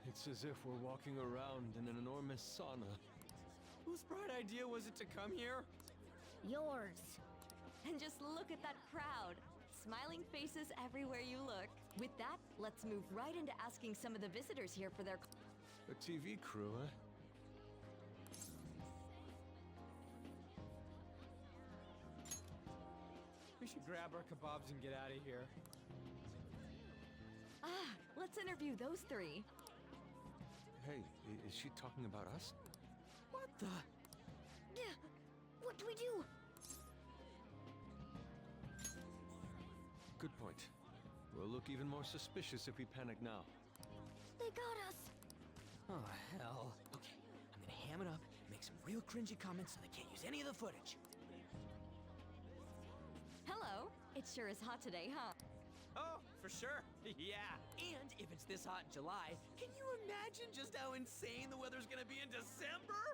It's as if we're walking around in an enormous sauna. Whose bright idea was it to come here? Yours. And just look at that crowd. Smiling faces everywhere you look. With that, let's move right into asking some of the visitors here for their... A TV crew, huh? We should grab our kebabs and get out of here. Ah, let's interview those three. Hey, is she talking about us? What the? Yeah, what do we do? Good point. We'll look even more suspicious if we panic now. They got us. Oh, hell. Okay, I'm gonna ham it up, make some real cringy comments so they can't use any of the footage. Hello. It sure is hot today, huh? Oh, for sure. Yeah. And if it's this hot in July, can you imagine just how insane the weather's gonna be in December?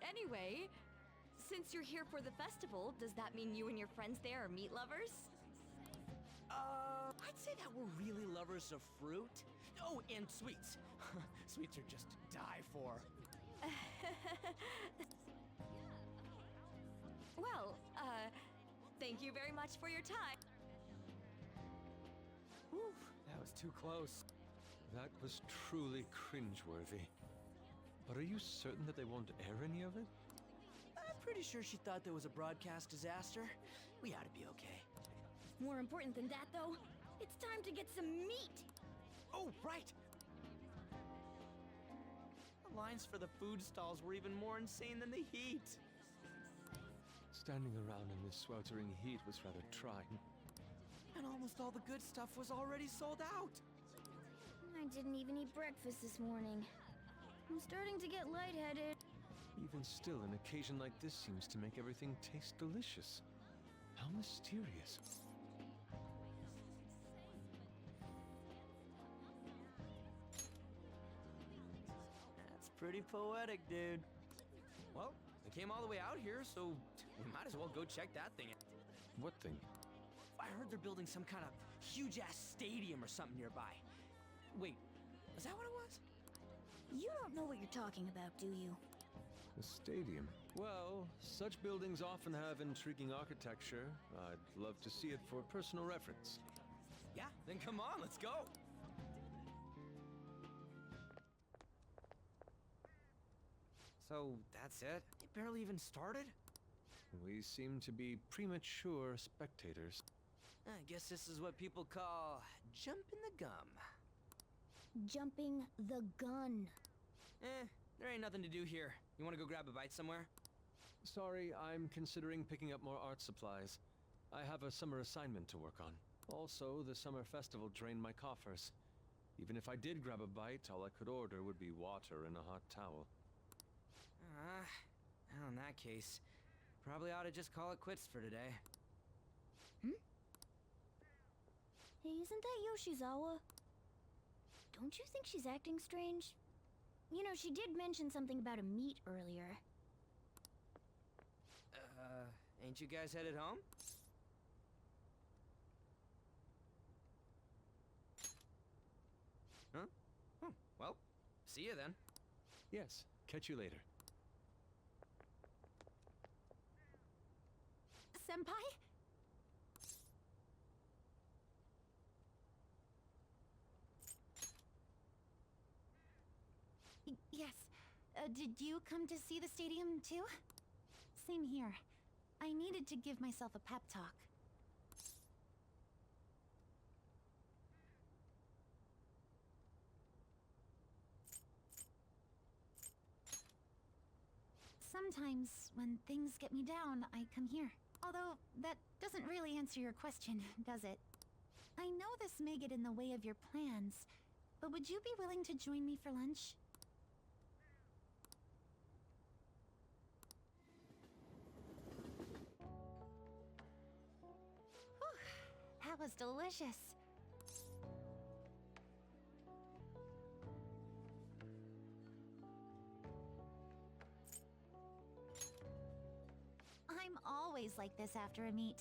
Anyway, since you're here for the festival, does that mean you and your friends there are meat lovers? I'd say that we're really lovers of fruit. Oh, and sweets. Sweets are just to die for. Well, thank you very much for your time. Whew, that was too close. That was truly cringeworthy. But are you certain that they won't air any of it? I'm pretty sure she thought there was a broadcast disaster. We ought to be okay. More important than that, though, it's time to get some meat! Oh, right! The lines for the food stalls were even more insane than the heat. Standing around in this sweltering heat was rather trying. And almost all the good stuff was already sold out. I didn't even eat breakfast this morning. I'm starting to get lightheaded. Even still, an occasion like this seems to make everything taste delicious. How mysterious. That's pretty poetic, dude. Well, we came all the way out here, so we might as well go check that thing out. What thing? I heard they're building some kind of huge-ass stadium or something nearby. Wait, is that what it was? You don't know what you're talking about, do you? A stadium? Well, such buildings often have intriguing architecture. I'd love to see it for personal reference. Yeah, then come on, let's go! So, that's it? It barely even started? We seem to be premature spectators. I guess this is what people call jumping the gum. Jumping the gun. There ain't nothing to do here. You wanna go grab a bite somewhere? Sorry, I'm considering picking up more art supplies. I have a summer assignment to work on. Also, the summer festival drained my coffers. Even if I did grab a bite, all I could order would be water and a hot towel. Well, in that case, probably ought to just call it quits for today. Hey, isn't that Yoshizawa? Don't you think she's acting strange? You know, she did mention something about a meet earlier. Ain't you guys headed home? Huh? Well, see you then. Yes, catch you later. Senpai? Yes. Did you come to see the stadium too? Same here. I needed to give myself a pep talk. Sometimes, when things get me down, I come here. Although, that doesn't really answer your question, does it? I know this may get in the way of your plans, but would you be willing to join me for lunch? Whew, that was delicious. I'm always like this after a meet.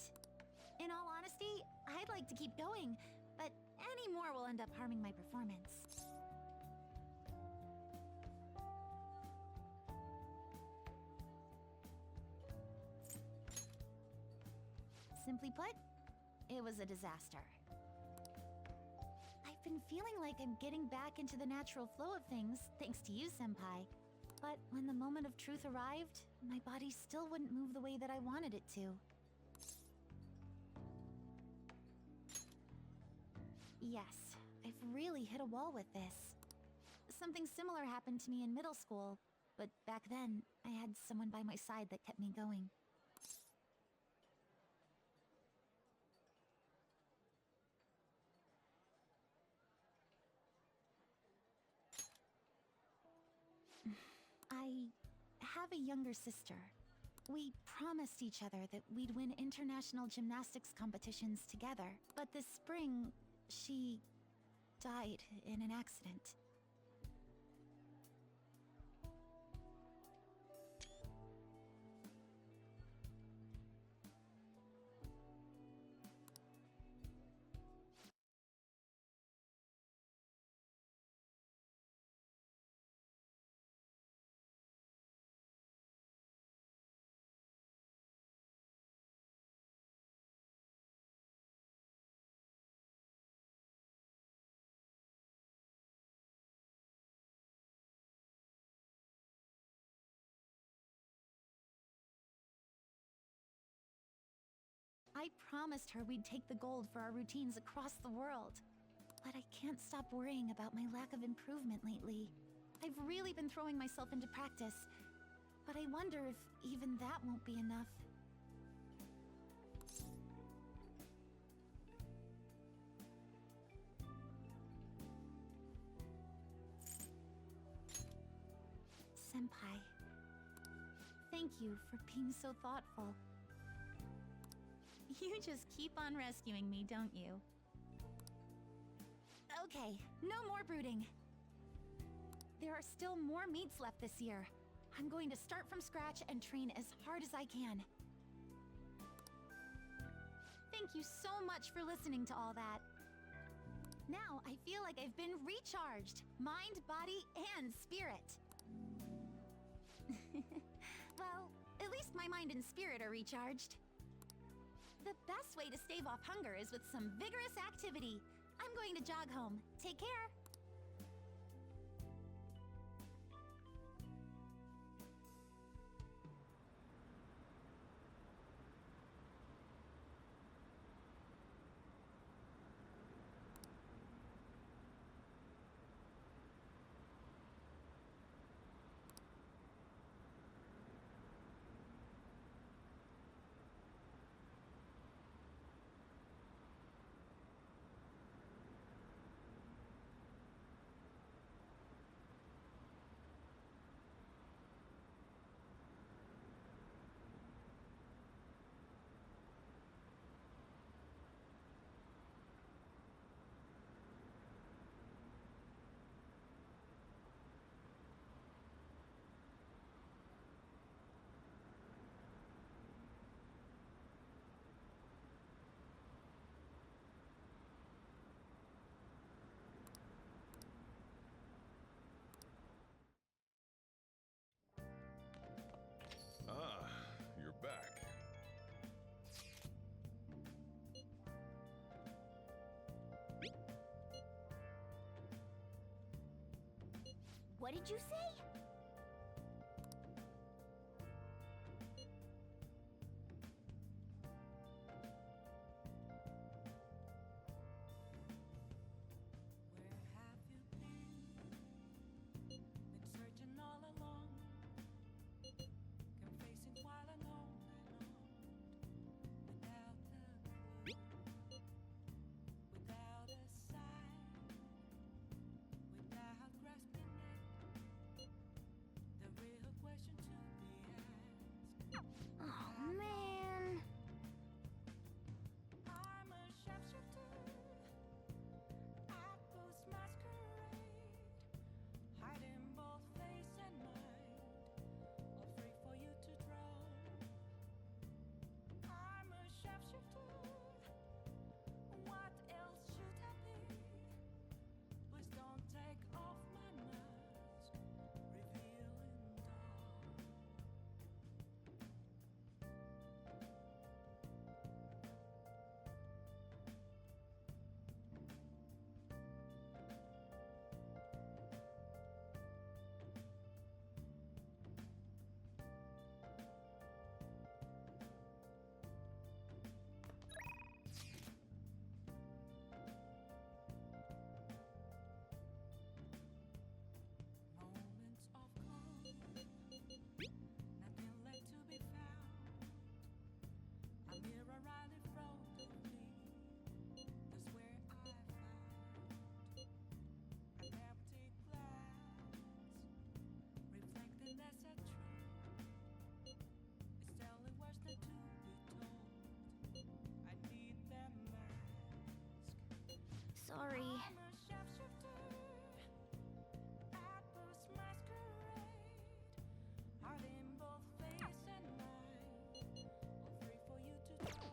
In all honesty, I'd like to keep going, but any more will end up harming my performance. Simply put, it was a disaster. I've been feeling like I'm getting back into the natural flow of things, thanks to you, Senpai. But when the moment of truth arrived, my body still wouldn't move the way that I wanted it to. Yes, I've really hit a wall with this. Something similar happened to me in middle school, but back then, I had someone by my side that kept me going. I have a younger sister. We promised each other that we'd win international gymnastics competitions together. But this spring, she died in an accident. I promised her we'd take the gold for our routines across the world. But I can't stop worrying about my lack of improvement lately. I've really been throwing myself into practice, but I wonder if even that won't be enough. Senpai, thank you for being so thoughtful. You just keep on rescuing me, don't you? Okay, no more brooding. There are still more meets left this year. I'm going to start from scratch and train as hard as I can. Thank you so much for listening to all that. Now I feel like I've been recharged, mind, body, and spirit. Well, My mind and spirit are recharged. The best way to stave off hunger is with some vigorous activity. I'm going to jog home. Take care. Ah, you're back. What did you say? Been searching all along, confessing while alone without a sign, without grasping it. The real question to be asked. Oh, man. I'm a shapeshifter at this masquerade, hiding both face and mind, all free for you to draw. I'm a shapeshifter. What else should I be? Please don't take off my mask, revealing dawn. Moments of calm, nothing left to be found. A mirror right in front of me, that's where I found an empty glass, reflecting as a tree. It's telling words not to be told. I need that mask. Sorry. I'm a shapeshifter at this masquerade, hiding both face and mind, all free for you to draw.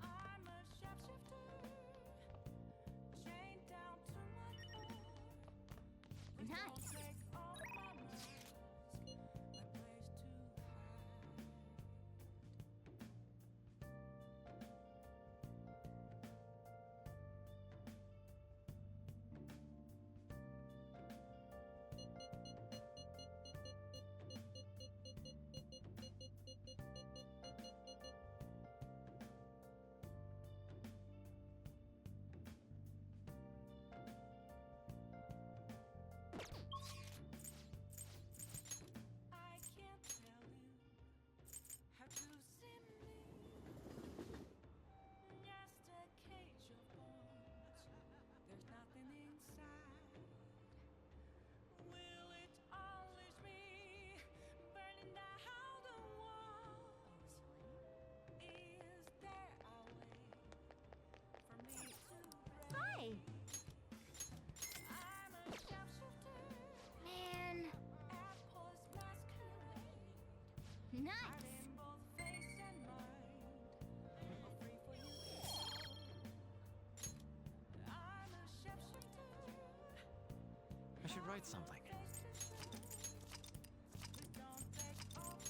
I'm a shapeshifter, chained down to my core. Please don't Nice. take off my mask, my place to hide. I can't tell you how to see me. Just a cage of bones. There's nothing inside. Will it unleash me, burning down the walls? Is there a way for me to break? Hi. I'm a shapeshifter. Man. At Paul's masquerade. Nice. Hiding both face and mind, all free for you to show. I'm a shapeshifter. I should write something. Face to face. Please don't take off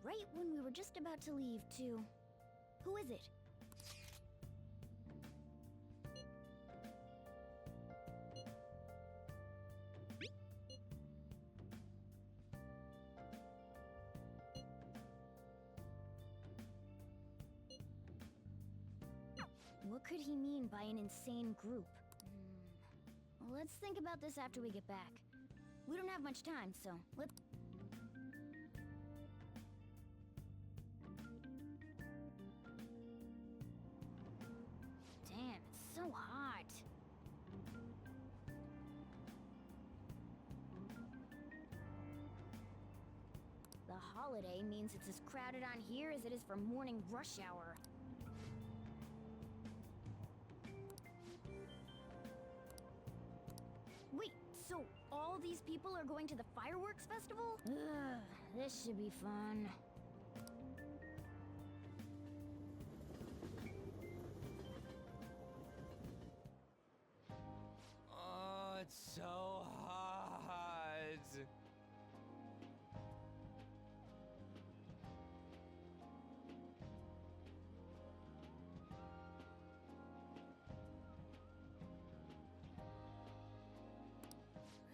right when we were just about to leave, too. Who is it? What could he mean by an insane group? Let's think about this after we get back. We don't have much time, so let's... Damn, it's so hot. The holiday means it's as crowded on here as it is for morning rush hour. Wait, so all these people are going to the fireworks festival? Ugh, this should be fun. Oh, it's so hot.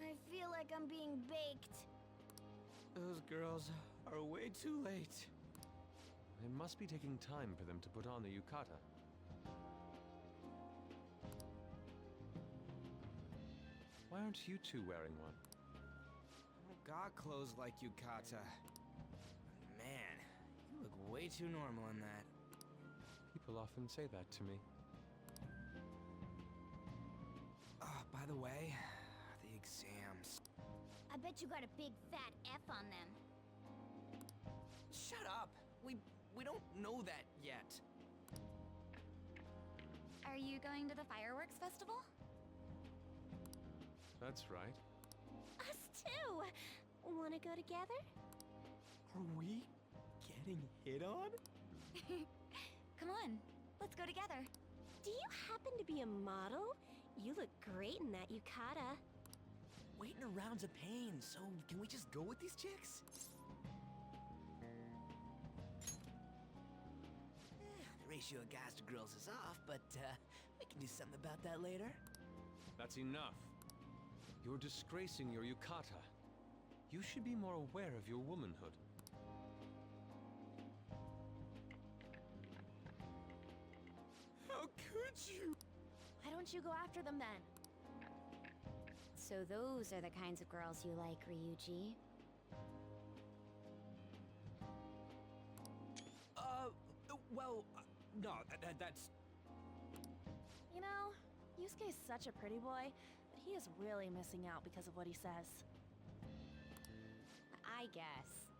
I feel like I'm being baked. Those girls are way too late. It must be taking time for them to put on the yukata. Why aren't you two wearing one? I don't got clothes like Yukata. Man, you look way too normal in that. People often say that to me. Oh, by the way, the exams. I bet you got a big fat F on them. Shut up! We don't know that yet. Are you going to the fireworks festival? That's right. Us too! Wanna go together? Are we getting hit on? Come on, let's go together. Do you happen to be a model? You look great in that yukata. Waiting around's a pain, so can we just go with these chicks? The ratio of guys to girls is off, but we can do something about that later. That's enough. You're disgracing your yukata. You should be more aware of your womanhood. How could you? Why don't you go after them then? So those are the kinds of girls you like, Ryuji. Well, no, that's... You know, Yusuke's such a pretty boy, but he is really missing out because of what he says. I guess.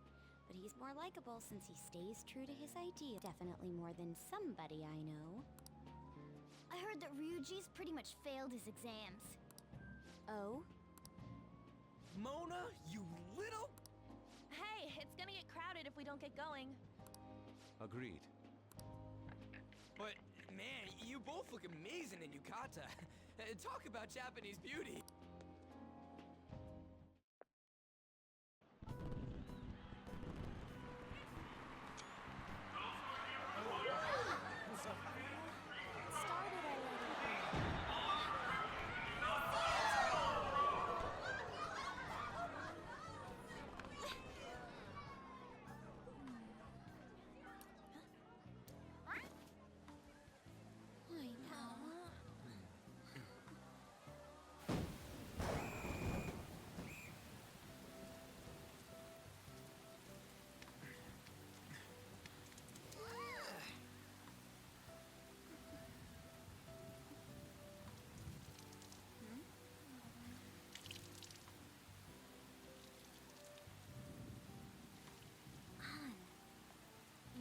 But he's more likable since he stays true to his idea. Definitely more than somebody I know. I heard that Ryuji's pretty much failed his exams. Oh? Mona, you little... Hey, it's gonna get crowded if we don't get going. Agreed. But, man, you both look amazing in yukata. Talk about Japanese beauty.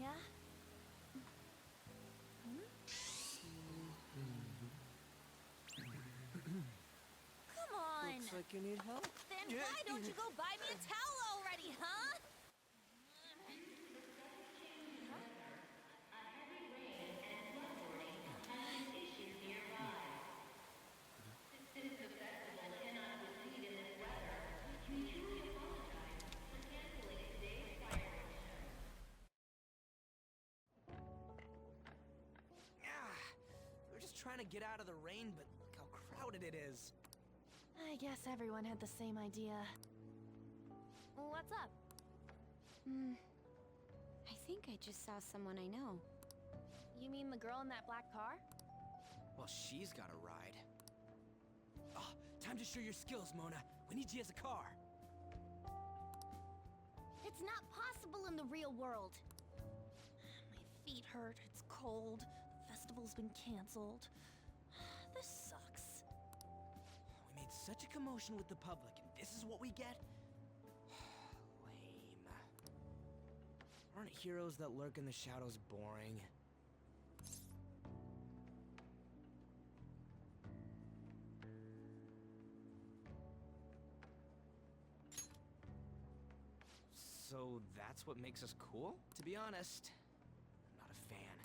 Yeah? Come on! Looks like you need help. Then why don't you go buy me a towel already, huh? to get out of the rain, but look how crowded it is. I guess everyone had the same idea. What's up? I think I just saw someone I know. You mean the girl in that black car? Well, she's got a ride. Oh, time to show your skills, Mona. We need you as a car. It's not possible in the real world. My feet hurt, it's cold, the festival's been canceled. This sucks. We made such a commotion with the public, and this is what we get? Lame. Aren't heroes that lurk in the shadows boring? So that's what makes us cool? To be honest, I'm not a fan.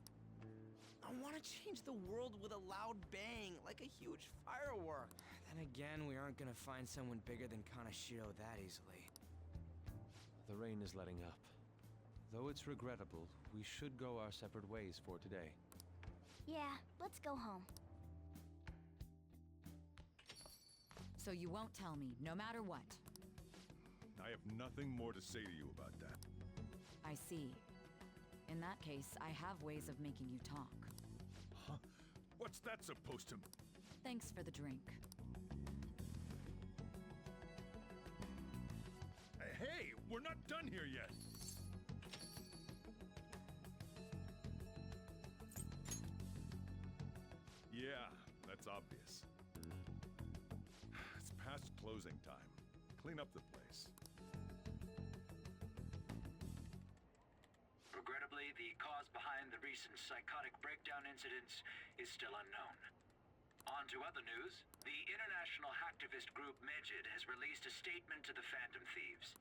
I want to change the world with a loud bang, like a huge firework. Then again, we aren't gonna find someone bigger than Kanashiro that easily. The rain is letting up. Though it's regrettable, we should go our separate ways for today. Yeah, let's go home. So you won't tell me, no matter what. I have nothing more to say to you about that. I see. In that case, I have ways of making you talk. Huh? What's that supposed to... Thanks for the drink. Hey, we're not done here yet! Yeah, that's obvious. It's past closing time. Clean up the place. Regrettably, the cause behind the recent psychotic breakdown incidents is still unknown. On to other news. The international hacktivist group Medjed has released a statement to the Phantom Thieves.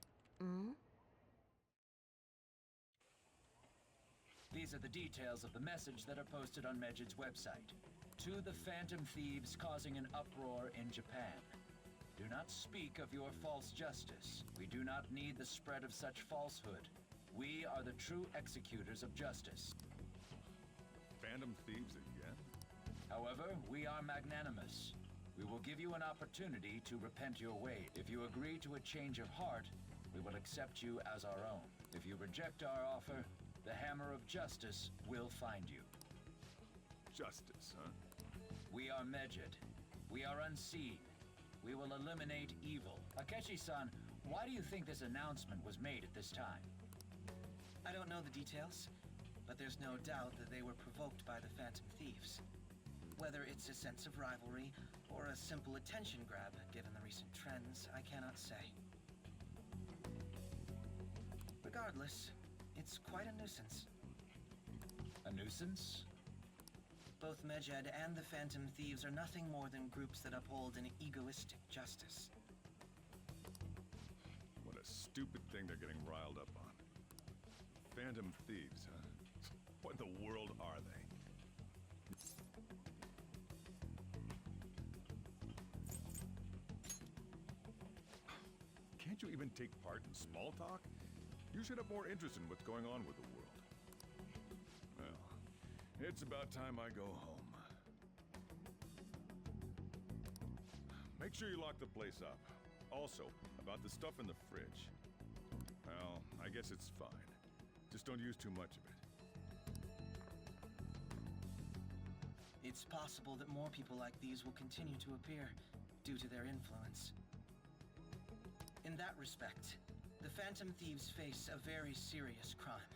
These are the details of the message that are posted on Medjed's website. To the Phantom Thieves causing an uproar in Japan. Do not speak of your false justice. We do not need the spread of such falsehood. We are the true executors of justice. Phantom Thieves again? However, we are magnanimous. We will give you an opportunity to repent your way. If you agree to a change of heart, we will accept you as our own. If you reject our offer, the hammer of justice will find you. Justice, huh? We are Medjed. We are unseen. We will eliminate evil. Akechi-san, why do you think this announcement was made at this time? I don't know the details, but there's no doubt that they were provoked by the Phantom Thieves. Whether it's a sense of rivalry or a simple attention grab, given the recent trends, I cannot say. Regardless, it's quite a nuisance. A nuisance? Both Medjed and the Phantom Thieves are nothing more than groups that uphold an egoistic justice. What a stupid thing they're getting riled up on. Phantom Thieves, huh? What in the world are they? Can't you even take part in small talk? You should have more interest in what's going on with the world. Well, it's about time I go home. Make sure you lock the place up. Also, about the stuff in the fridge. Well, I guess it's fine. Just don't use too much of it. It's possible that more people like these will continue to appear due to their influence. In that respect, the Phantom Thieves face a very serious crime.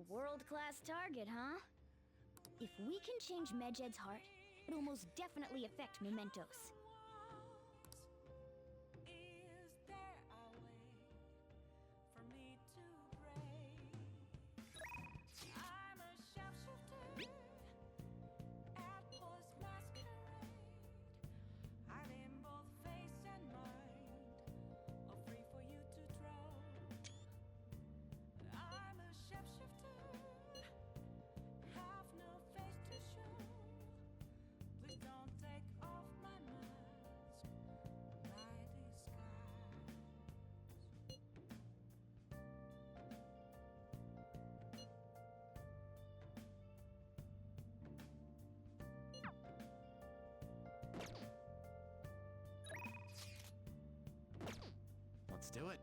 world-class target, huh? If we can change Medjed's heart, it'll most definitely affect Mementos. Is there a way for me to break? I'm a sharpshooter at Post Masquerade, hiding both face and mind, all free for you to draw. I'm a shapeshifter, have no face to show. Please don't take off my mask, my disguise. Let's do it.